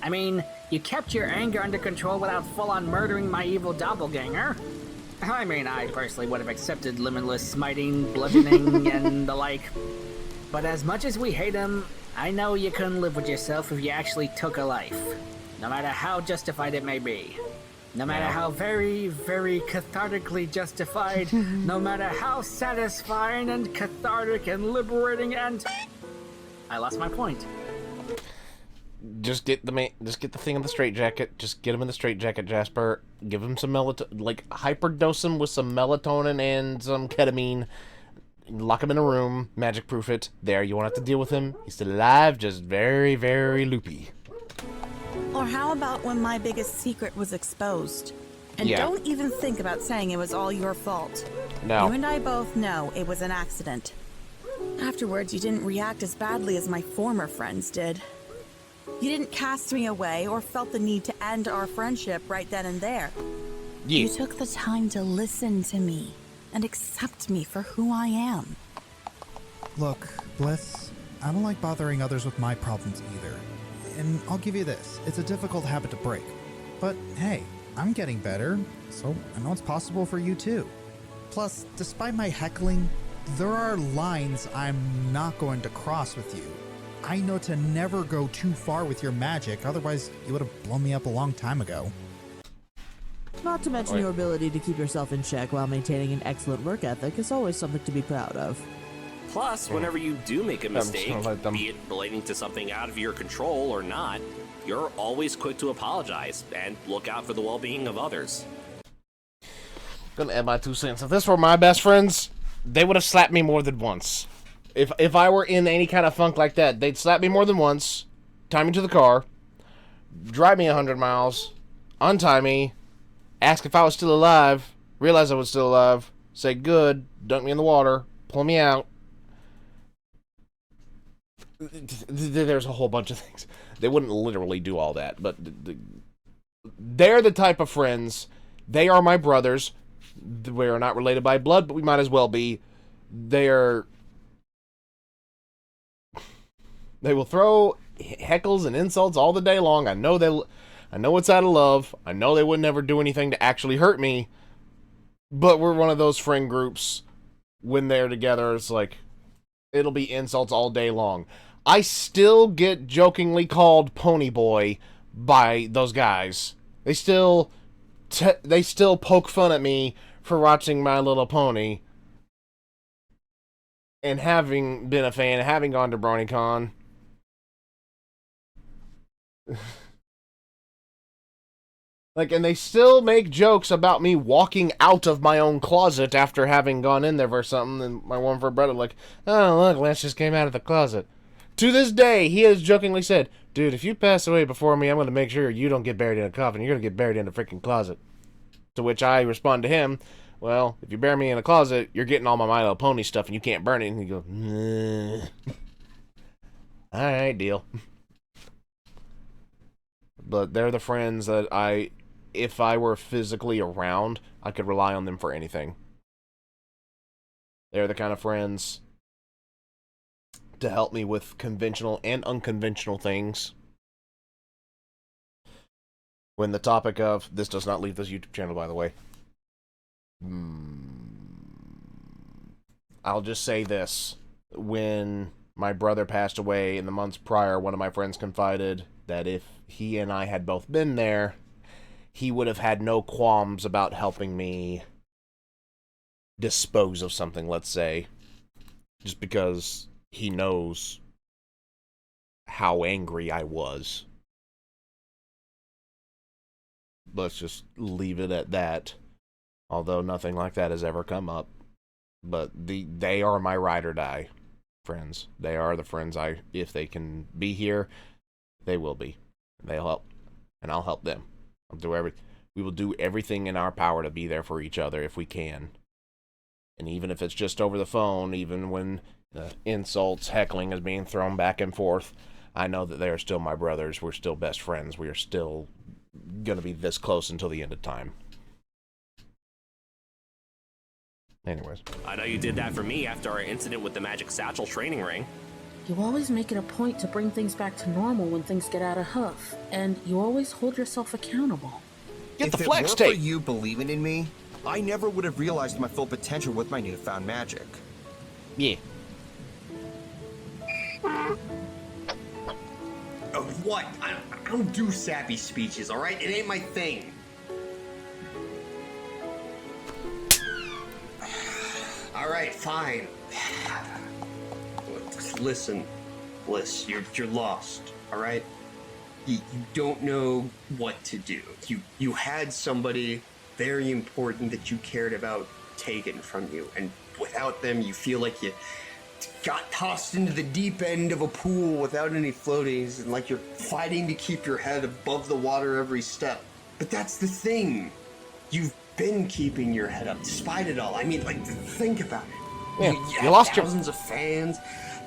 I mean, you kept your anger under control without full-on murdering my evil doppelganger. I mean, I personally would have accepted limitless smiting, bludgeoning, and the like. But as much as we hate him, I know you couldn't live with yourself if you actually took a life. No matter how justified it may be. No matter how very, very cathartically justified. No matter how satisfying and cathartic and liberating and... I lost my point. Just get the thing in the straitjacket. Just get him in the straitjacket, Jasper. Give him some melatonin, like hyperdose him with some melatonin and some ketamine. Lock him in a room, magic proof it. There, you won't have to deal with him. He's still alive, just very, very loopy. Or how about when my biggest secret was exposed? And don't even think about saying it was all your fault. No. You and I both know it was an accident. Afterwards, you didn't react as badly as my former friends did. You didn't cast me away or felt the need to end our friendship right then and there. Yeah. You took the time to listen to me and accept me for who I am. Look, Bliss, I don't like bothering others with my problems either. And I'll give you this, it's a difficult habit to break. But hey, I'm getting better, so I know it's possible for you too. Plus, despite my heckling, there are lines I'm not going to cross with you. I know to never go too far with your magic, otherwise you would have blown me up a long time ago. Not to mention your ability to keep yourself in check while maintaining an excellent work ethic is always something to be proud of. Plus, whenever you do make a mistake, be it relating to something out of your control or not, you're always quick to apologize and look out for the well-being of others. Gonna add my 2 cents. If this were my best friends, they would have slapped me more than once. If I were in any kind of funk like that, they'd slap me more than once, tie me to the car, drive me 100 miles, untie me, ask if I was still alive, realize I was still alive, say good, dunk me in the water, pull me out. There's a whole bunch of things. They wouldn't literally do all that, but they're the type of friends. They are my brothers. We are not related by blood, but we might as well be. They will throw heckles and insults all the day long. I know it's out of love. I know they would never do anything to actually hurt me. But we're one of those friend groups. When they're together, it's like it'll be insults all day long. I still get jokingly called Pony Boy by those guys. They still poke fun at me for watching My Little Pony. And having been a fan, having gone to BronyCon. And they still make jokes about me walking out of my own closet after having gone in there for something. And my one for brother, oh, look, Lance just came out of the closet. To this day, he has jokingly said, dude, if you pass away before me, I'm going to make sure you don't get buried in a coffin. You're going to get buried in a freaking closet. To which I respond to him, well, if you bury me in a closet, you're getting all my Little Pony stuff and you can't burn it. And he goes, nah. Alright, deal. But they're the friends that if I were physically around, I could rely on them for anything. They're the kind of friends to help me with conventional and unconventional things. When the topic of, this does not leave this YouTube channel, by the way. I'll just say this. When my brother passed away in the months prior, one of my friends confided that if he and I had both been there, he would have had no qualms about helping me dispose of something, let's say. Just because he knows how angry I was. Let's just leave it at that. Although nothing like that has ever come up. But they are my ride or die friends. They are the friends if they can be here, they will be. They'll help. And I'll help them. We will do everything in our power to be there for each other if we can. And even if it's just over the phone, even when insults, heckling is being thrown back and forth, I know that they are still my brothers. We're still best friends. We are still going to be this close until the end of time. Anyways. I know you did that for me after our incident with the Magic Satchel training ring. You always make it a point to bring things back to normal when things get out of hoof, and you always hold yourself accountable. If it weren't for you believing in me, I never would have realized my full potential with my newfound magic. Yeah. What? I don't do sappy speeches, alright? It ain't my thing. Alright, fine. Listen, Bliss, you're lost, alright? You don't know what to do. You had somebody very important that you cared about taken from you, and without them you feel like you got tossed into the deep end of a pool without any floaties, and like you're fighting to keep your head above the water every step. But that's the thing. You've been keeping your head up despite it all. I mean, think about it. Yeah, you lost thousands of fans,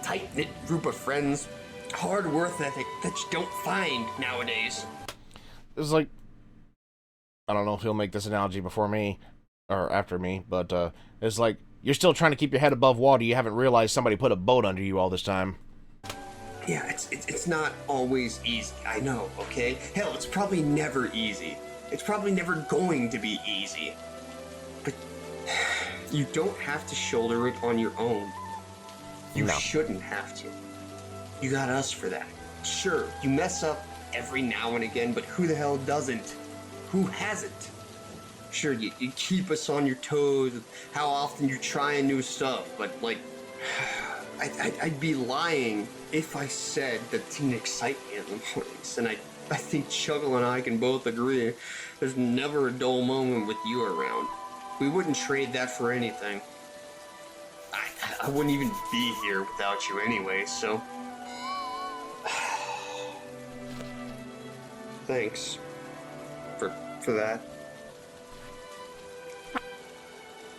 tight-knit group of friends, hard work ethic that you don't find nowadays. It's like, I don't know if he'll make this analogy before me or after me, but it's like you're still trying to keep your head above water. You haven't realized somebody put a boat under you all this time. Yeah, it's not always easy. I know, okay? Hell, it's probably never easy. It's probably never going to be easy. But you don't have to shoulder it on your own. You shouldn't have to. You got us for that. Sure, you mess up every now and again, but who the hell doesn't? Who hasn't? Sure, you keep us on your toes with how often you're trying new stuff, but I'd be lying if I said that didn't excite me in the mornings, and I think Chuggle and I can both agree there's never a dull moment with you around. We wouldn't trade that for anything. I wouldn't even be here without you anyway, so... Thanks. For that.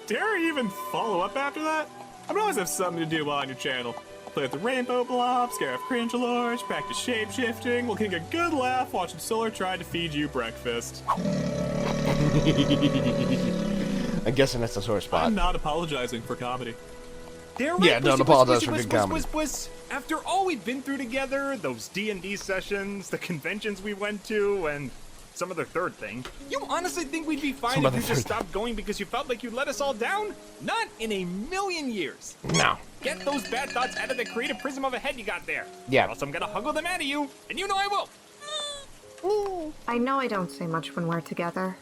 Dare you even follow up after that? I would always have something to do while on your channel. Play with the rainbow blob, scare off cringelords, practice shape-shifting, while getting a good laugh watching Solar try to feed you breakfast. I'm guessing that's the sore spot. I'm not apologizing for comedy. Yeah, don't apologize for good comedy. After all we've been through together, those D&D sessions, the conventions we went to, and some other third thing, you honestly think we'd be fine if you just stopped going because you felt like you'd let us all down? Not in a million years. No. Get those bad thoughts out of the creative prism of a head you got there. Yeah. Or else I'm gonna huggle them out of you, and you know I will. I know I don't say much when we're together,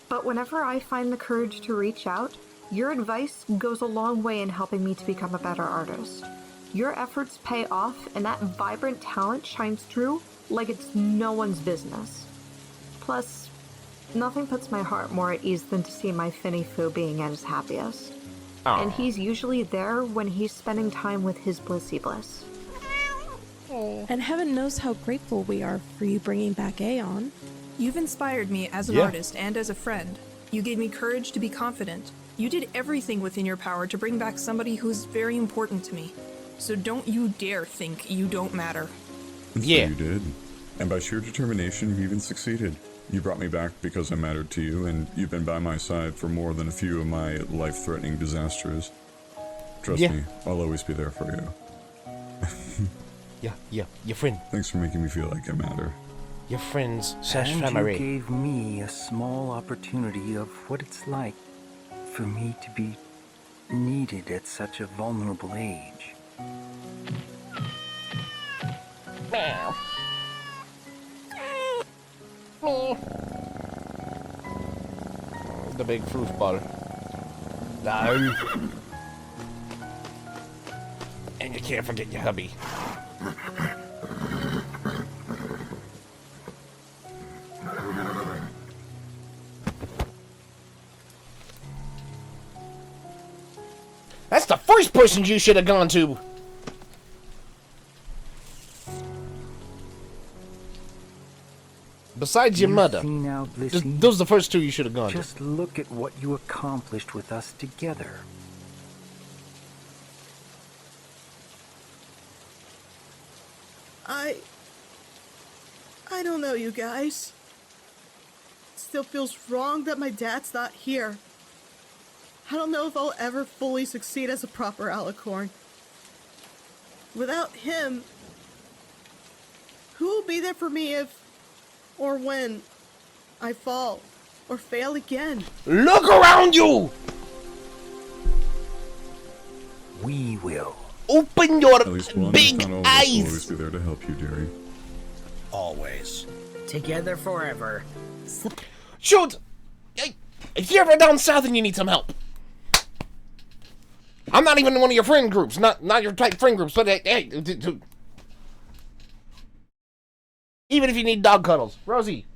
but whenever I find the courage to reach out, your advice goes a long way in helping me to become a better artist. Your efforts pay off, and that vibrant talent shines through like it's no one's business. Plus, nothing puts my heart more at ease than to see my Finny Foo being at his happiest. Aww. And he's usually there when he's spending time with his Blissy Bliss. And heaven knows how grateful we are for you bringing back Aeon. You've inspired me as an artist and as a friend. You gave me courage to be confident. You did everything within your power to bring back somebody who's very important to me. So don't you dare think you don't matter. And so you did. And by sheer determination, you even succeeded. You brought me back because I mattered to you, and you've been by my side for more than a few of my life-threatening disasters. Trust me, I'll always be there for you. Yeah, your friend. Thanks for making me feel like I matter. Your friends And family. you gave me a small opportunity of what it's like for me to be needed at such a vulnerable age. Meow. The big foosball. No. And you can't forget your hubby. That's the first person you should have gone to. Besides your mother. See now, Blissy? Those are the first two you should have gone Just to. look at what you accomplished with us together. I don't know, you guys. It still feels wrong that my dad's not here. I don't know if I'll ever fully succeed as a proper alicorn. Without him, who will be there for me if or when I fall or fail again? Look around you! We will. Open your At least one, big if not all of us, will eyes! always be there to help you, dearie. Always. Together forever. Shoot! Hey, if you're ever down south and you need some help, I'm not even in one of your friend groups, not your type friend groups, but hey, even if you need dog cuddles, Rosie,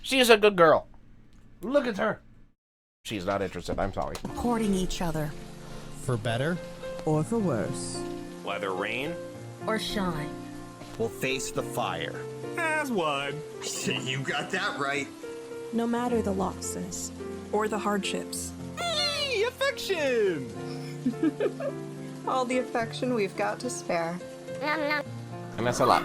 she is a good girl. Look at her. She's not interested, I'm sorry. Supporting each other. For better? Or for worse. Whether rain or shine. We'll face the fire. As one. You got that right. No matter the losses. Or the hardships. Yay! Affection! All the affection we've got to spare. And that's a lot.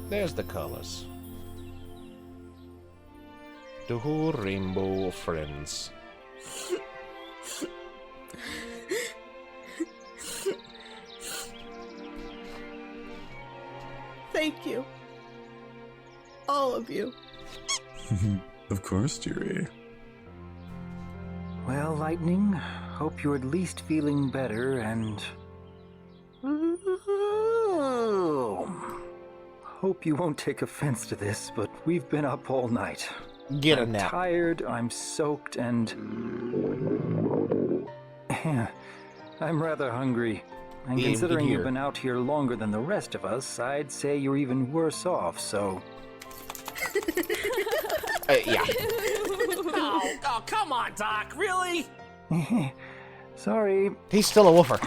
There's the colors. The whole rainbow of friends. Thank you. All of you. Of course, dearie. Well, Lightning, hope you're at least feeling better and... Hope you won't take offense to this, but we've been up all night. Get a I'm nap. Tired, I'm soaked, and... I'm rather hungry. And considering you've been out here longer than the rest of us, I'd say you're even worse off, so... Yeah. Oh, come on, Doc, really? Sorry. He's still a woofer.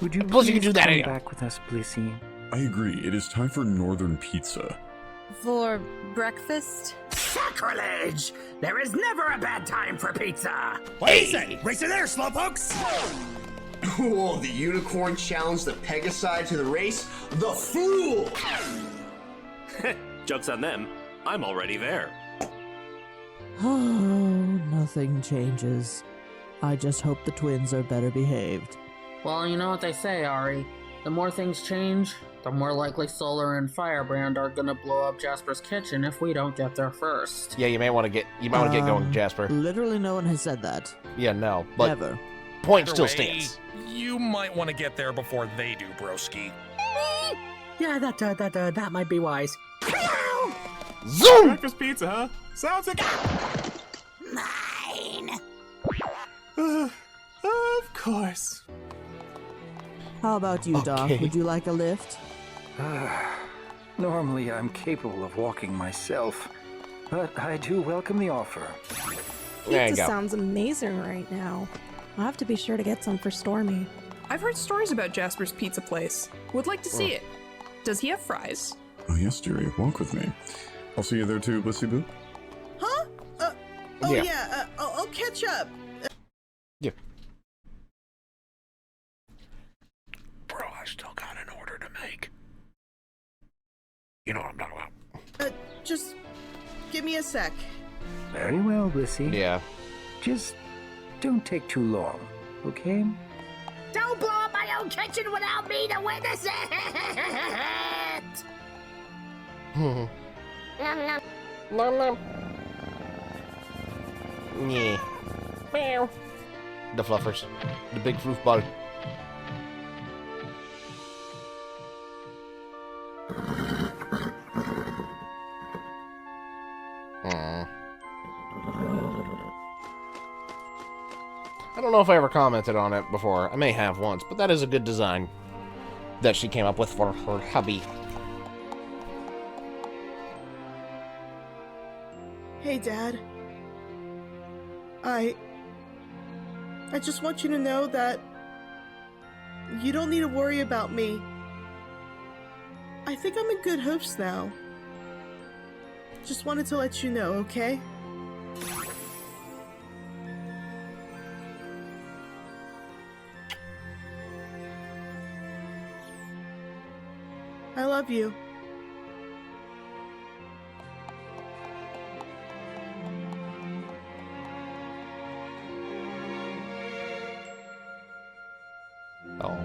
Would you Plus, you can do that come anyway. back with us, Blissey? I agree. It is time for Northern Pizza. For breakfast? Sacrilege! There is never a bad time for pizza! What do you say? Racer there, slowpokes! Oh, the unicorn challenged the Pegasi to the race? The fool! Joke's on them. I'm already there. Oh, nothing changes. I just hope the twins are better behaved. Well, you know what they say, Ari. The more things change, the more likely Solar and Firebrand are gonna blow up Jasper's kitchen if we don't get there first. Yeah, you might want to get going, Jasper. Literally no one has said that. Yeah, no, but Never. point Either still way, stands. You might want to get there before they do, broski. Yeah, that might be wise. Zoom! Breakfast pizza, huh? Sounds like... Mine! Of course. How about you, Doc? Okay. Would you like a lift? Normally, I'm capable of walking myself, but I do welcome the offer. There you Pizza go. sounds amazing right now. I'll have to be sure to get some for Stormy. I've heard stories about Jasper's pizza place. Would like to see it. Does he have fries? Oh, yes, dearie. Walk with me. I'll see you there too, Blissey Boo. Huh? I'll catch up. Yeah. Bro, I still got an order to make. You know what I'm talking about. Just give me a sec. Very well, Blissey. Yeah. Just don't take too long, okay? Don't blow up my own kitchen without me to witness it! Nom nom. Yeah. Meow. The fluffers. The big foofball. I don't know if I ever commented on it before. I may have once, but that is a good design that she came up with for her hubby. Hey, Dad. I just want you to know that you don't need to worry about me. I think I'm in good hopes now. Just wanted to let you know, okay? I love you. Oh.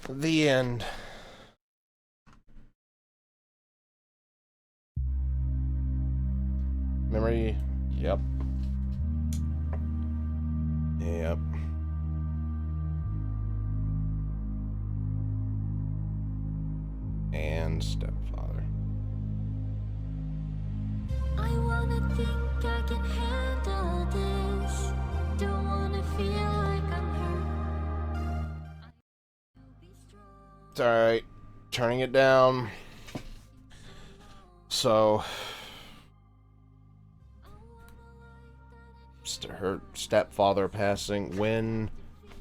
The end. Memory. Yep. Yep. And stepfather. I wanna think I can handle this. Don't wanna feel like I'm hurt. It's alright. Turning it down. So, her stepfather passing. When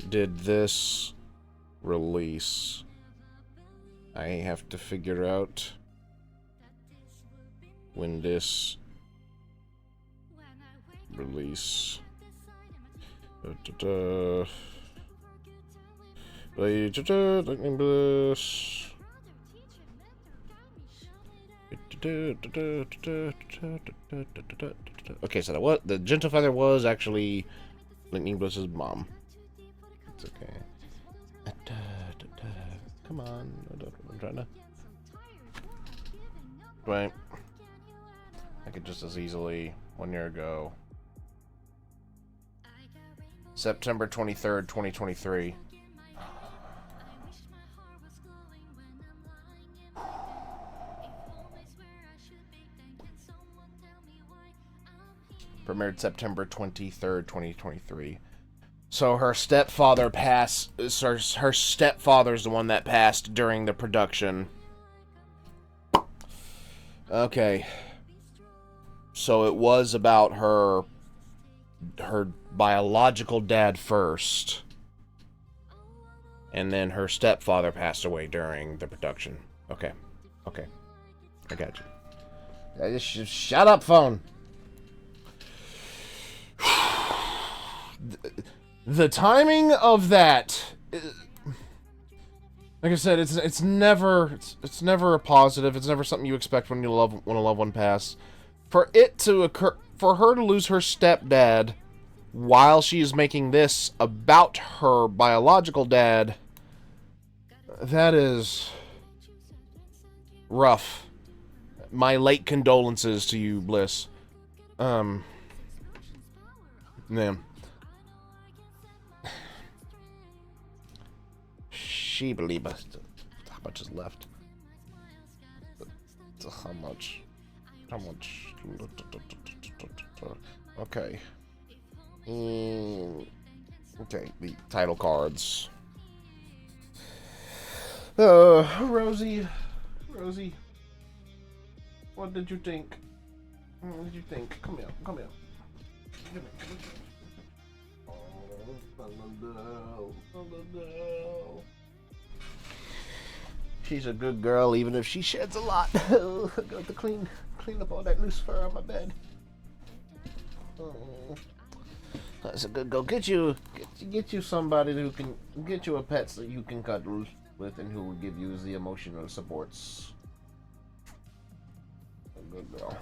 did this release? I have to figure out when this release. Lightning BLISS. Okay, so what the Gentle Feather was actually Lightning BLISS's mom. It's okay. Come on, I'm trying to. Wait. I could just as easily 1 year ago. September 23rd, 2023. Premiered September 23rd, 2023. So her stepfather passed. Her stepfather's the one that passed during the production. Okay. So it was about her biological dad first. And then her stepfather passed away during the production. Okay. Okay. I got you. Just shut up, phone. The timing of that, like I said, it's never a positive. It's never something you expect when a loved one passes. For it to occur, for her to lose her stepdad while she is making this about her biological dad, that is rough. My late condolences to you, Bliss. Man. She believe us. How much is left? How much? How much? Okay. Okay, the title cards. Rosie. What did you think? What did you think? Come here. Come here. Come here. She's a good girl, even if she sheds a lot. Got to clean up all that loose fur on my bed. Oh, that's a good girl. Get you somebody who can get you a pet that you can cuddle with and who will give you the emotional supports. A good girl.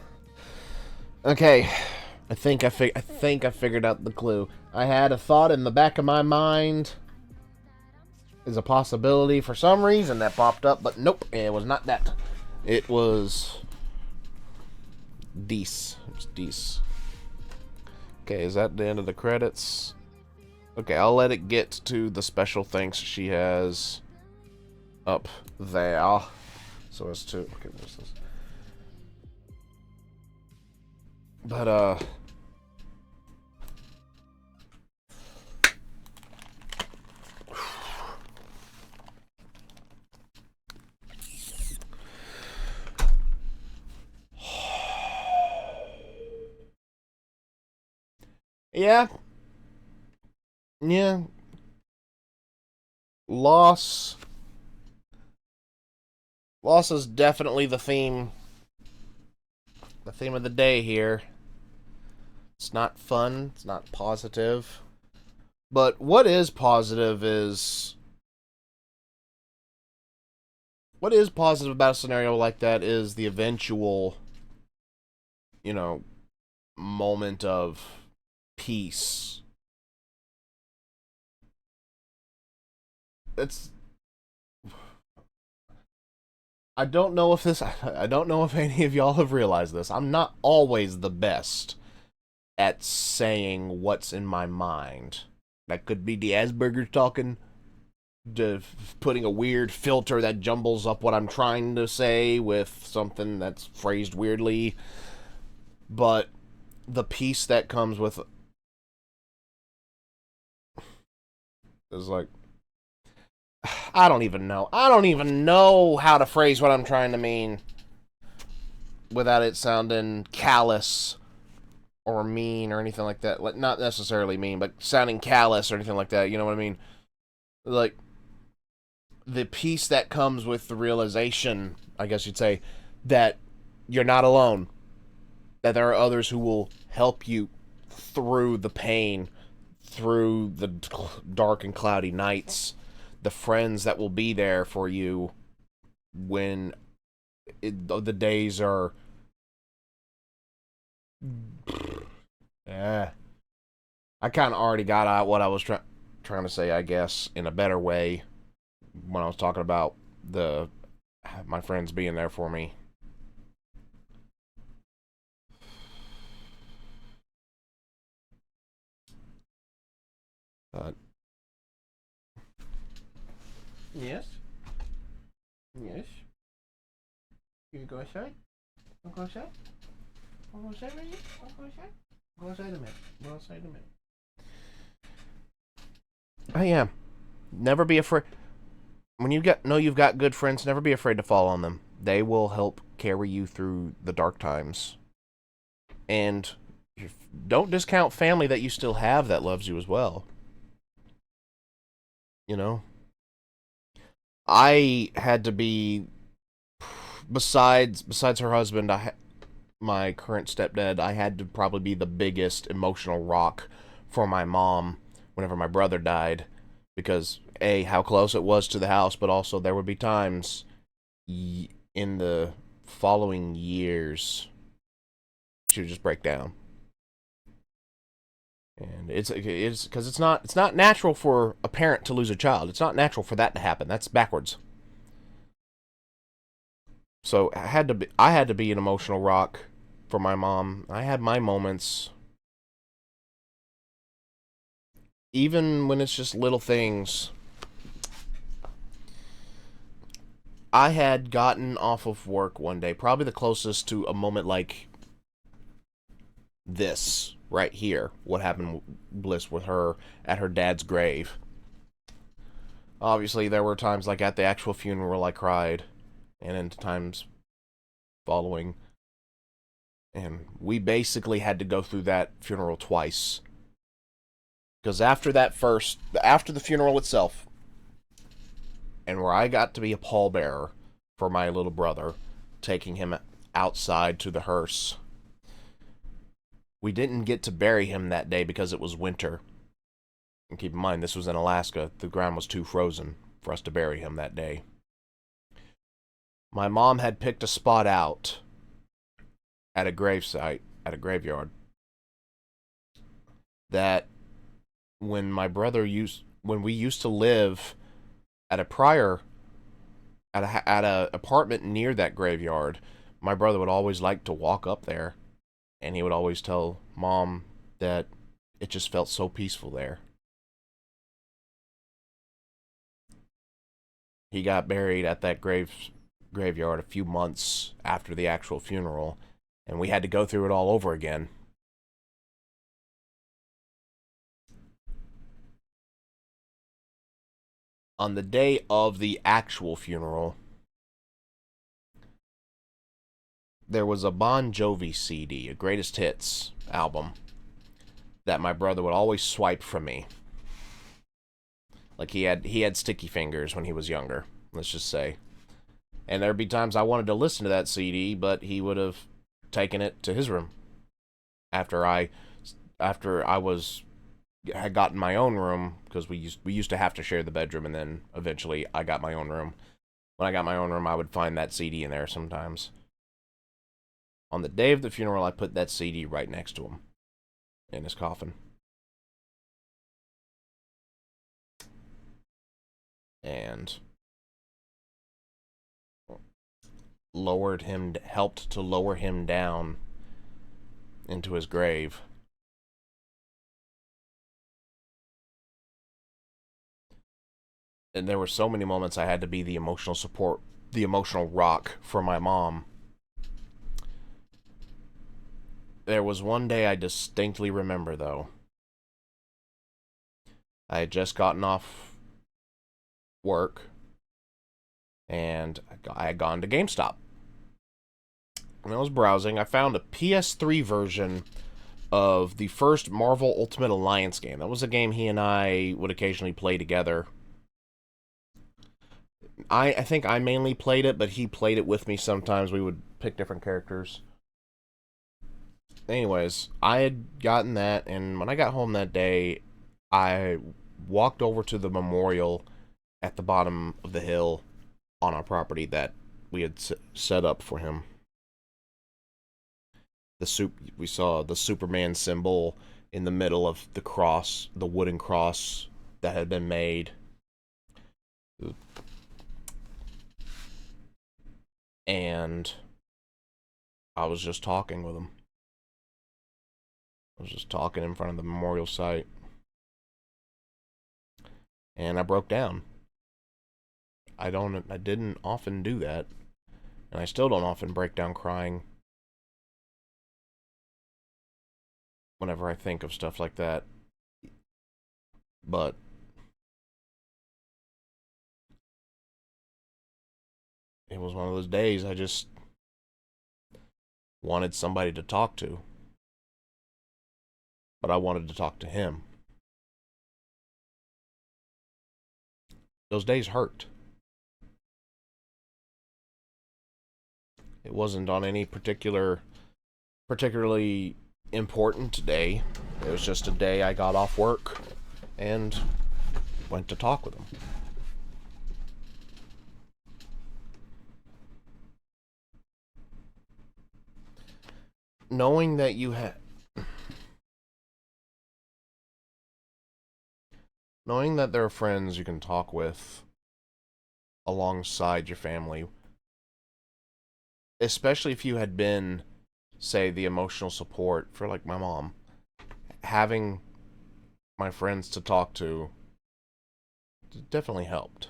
Okay, I think I figured out the clue. I had a thought in the back of my mind. Is a possibility for some reason that popped up, but nope, it was not that. It was Dees. It was Dees. Okay, is that the end of the credits? Okay, I'll let it get to the special things she has up there. So as to okay, what's this? But yeah. Loss is definitely the theme of the day here. It's not fun, it's not positive. But what is positive about a scenario like that is the eventual, moment of peace. I don't know if any of y'all have realized this. I'm not always the best at saying what's in my mind. That could be the Asperger's talking, putting a weird filter that jumbles up what I'm trying to say with something that's phrased weirdly. But the peace that comes with is like, I don't even know how to phrase what I'm trying to mean without it sounding callous or mean or anything like that. Like, not necessarily mean, but sounding callous or anything like that. You know what I mean? Like, the peace that comes with the realization, I guess you'd say, that you're not alone. That there are others who will help you through the pain, through the dark and cloudy nights. The friends that will be there for you when the days are... I kind of already got out what I was trying to say, I guess, in a better way when I was talking about my friends being there for me. Yes. Yes. You go outside? I'll go outside? I'll go outside with you? I'll go outside? What else? Wait a minute. What else? Wait a minute. Oh yeah. Never be afraid. When you've got good friends, never be afraid to fall on them. They will help carry you through the dark times. And don't discount family that you still have that loves you as well. You know? I had to be, besides her husband, my current stepdad, I had to probably be the biggest emotional rock for my mom whenever my brother died. Because, A, how close it was to the house, but also there would be times in the following years she would just break down. And it's because it's not natural for a parent to lose a child. It's not natural for that to happen. That's backwards. So I had to be an emotional rock for my mom. I had my moments, even when it's just little things. I had gotten off of work one day, probably the closest to a moment like this right here, what happened, Bliss, with her at her dad's grave. Obviously, there were times like at the actual funeral I cried, and then times following. And we basically had to go through that funeral twice. Because after the funeral itself, and where I got to be a pallbearer for my little brother, taking him outside to the hearse, we didn't get to bury him that day because it was winter. And keep in mind, this was in Alaska. The ground was too frozen for us to bury him that day. My mom had picked a spot out at a gravesite, at a graveyard, that when we used to live at a apartment near that graveyard, my brother would always like to walk up there. And he would always tell Mom that it just felt so peaceful there. He got buried at that graveyard a few months after the actual funeral, and we had to go through it all over again. On the day of the actual funeral, there was a Bon Jovi CD, a greatest hits album, that my brother would always swipe from me. Like he had sticky fingers when he was younger, let's just say. And there'd be times I wanted to listen to that CD, but he would have taken it to his room after I had gotten my own room, because we used to have to share the bedroom, and then eventually I got my own room. When I got my own room, I would find that CD in there sometimes. On the day of the funeral, I put that CD right next to him in his coffin. And helped to lower him down into his grave. And there were so many moments I had to be the emotional support, the emotional rock for my mom. There was one day I distinctly remember, though. I had just gotten off work, and I had gone to GameStop. When I was browsing, I found a PS3 version of the first Marvel Ultimate Alliance game. That was a game he and I would occasionally play together. I think I mainly played it, but he played it with me sometimes. We would pick different characters. Anyways, I had gotten that, and when I got home that day, I walked over to the memorial at the bottom of the hill on our property that we had set up for him. We saw the Superman symbol in the middle of the cross, the wooden cross that had been made. And I was just talking with him. I was just talking in front of the memorial site. And I broke down. I didn't often do that. And I still don't often break down crying. whenever I think of stuff like that. But it was one of those days I just wanted somebody to talk to. But I wanted to talk to him. Those days hurt. It wasn't on any particularly important day. It was just a day I got off work and went to talk with him. Knowing that you had... Knowing that there are friends you can talk with alongside your family, especially if you had been, say, the emotional support for, like, my mom, having my friends to talk to definitely helped.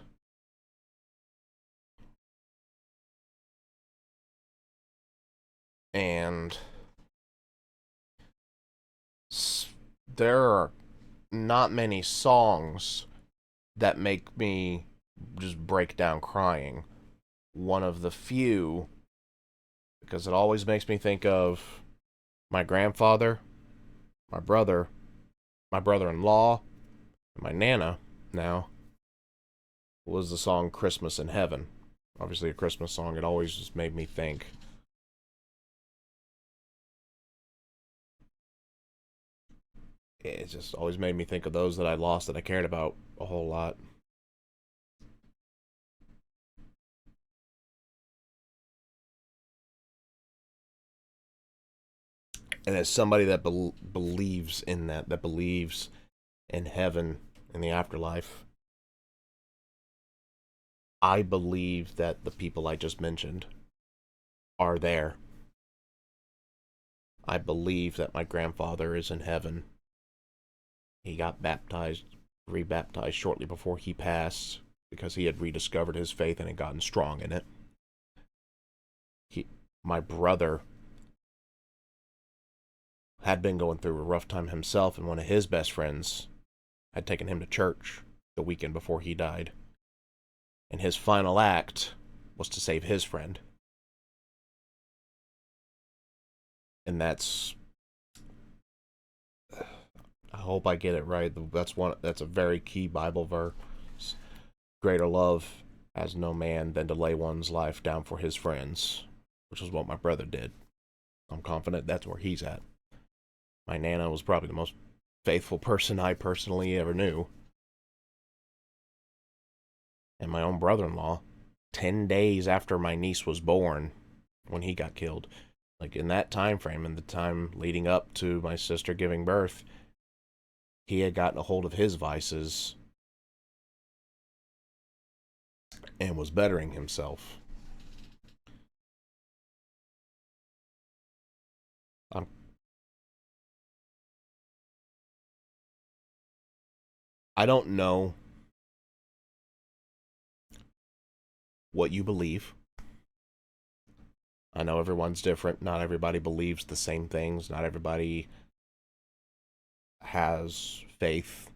And there are not many songs that make me just break down crying. One of the few, because it always makes me think of my grandfather, my brother, my brother-in-law, and my Nana now, was the song Christmas in Heaven. Obviously a Christmas song, it always just made me think. It just always made me think of those that I lost that I cared about a whole lot. And as somebody that believes in that believes in heaven and the afterlife, I believe that the people I just mentioned are there. I believe that my grandfather is in heaven. He got rebaptized shortly before he passed because he had rediscovered his faith and had gotten strong in it. My brother had been going through a rough time himself, and one of his best friends had taken him to church the weekend before he died. And his final act was to save his friend. And that's... I hope I get it right. That's a very key Bible verse. Greater love has no man than to lay one's life down for his friends, which is what my brother did. I'm confident that's where he's at. My Nana was probably the most faithful person I personally ever knew. And my own brother-in-law, 10 days after my niece was born, when he got killed, like in that time frame, in the time leading up to my sister giving birth, he had gotten a hold of his vices and was bettering himself. I don't know what you believe. I know everyone's different. Not everybody believes the same things. Not everybody has faith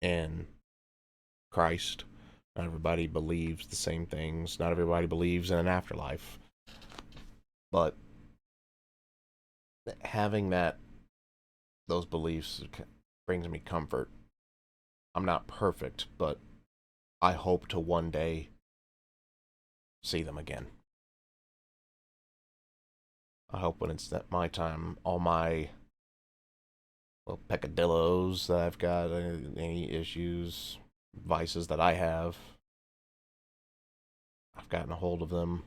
in Christ. Not everybody believes the same things. Not everybody believes in an afterlife. But having those beliefs brings me comfort. I'm not perfect, but I hope to one day see them again. I hope when it's my time, all my little peccadillos that I've got, any issues, vices that I have, I've gotten a hold of them.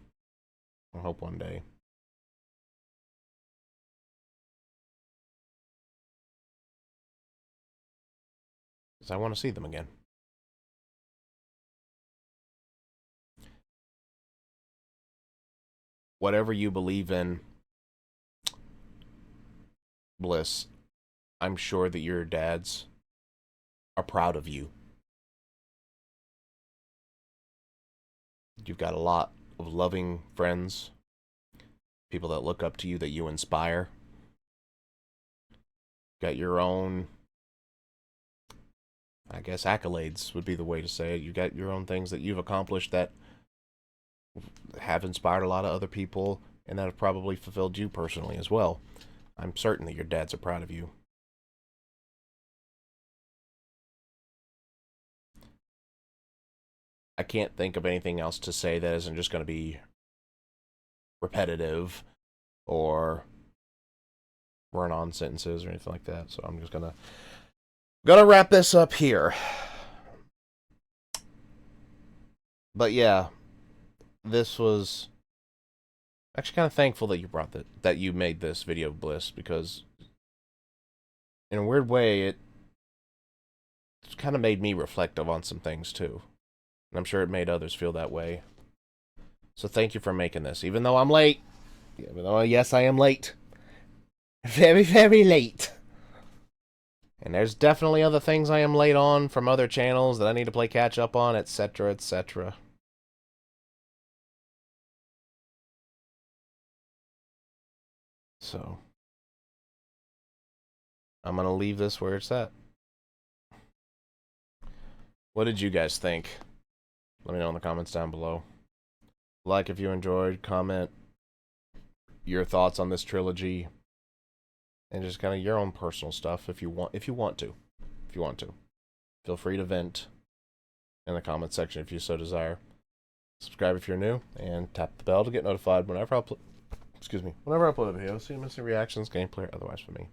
I hope one day. Because I want to see them again. Whatever you believe in, Bliss, I'm sure that your dads are proud of you. You've got a lot of loving friends, people that look up to you, that you inspire. got your own, I guess, accolades would be the way to say it. You got your own things that you've accomplished that have inspired a lot of other people and that have probably fulfilled you personally as well. I'm certain that your dads are proud of you. I can't think of anything else to say that isn't just going to be repetitive or run-on sentences or anything like that. So I'm just gonna wrap this up here. But yeah, this was actually kind of thankful that you brought that you made this video, Bliss, because in a weird way it kind of made me reflective on some things too. And I'm sure it made others feel that way. So thank you for making this, even though I'm late. Even though, yes, I am late. Very, very late. And there's definitely other things I am late on from other channels that I need to play catch up on, etc., etc. So, I'm going to leave this where it's at. What did you guys think? Let me know in the comments down below. Like if you enjoyed, comment your thoughts on this trilogy, and just kind of your own personal stuff if you want to. Feel free to vent in the comment section if you so desire. Subscribe if you're new, and tap the bell to get notified whenever I upload a video, so you miss any reactions, gameplay, or otherwise from me.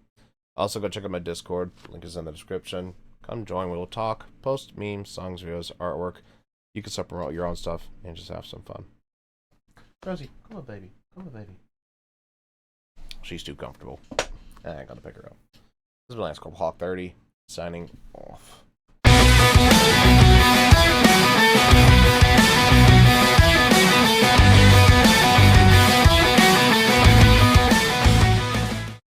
Also, go check out my Discord. Link is in the description. Come join. We'll talk, post memes, songs, videos, artwork. You can start promote your own stuff and just have some fun. Rosie, come on, baby. Come on, baby. She's too comfortable. I ain't gonna pick her up. This is my last call, Hawk 30, signing off.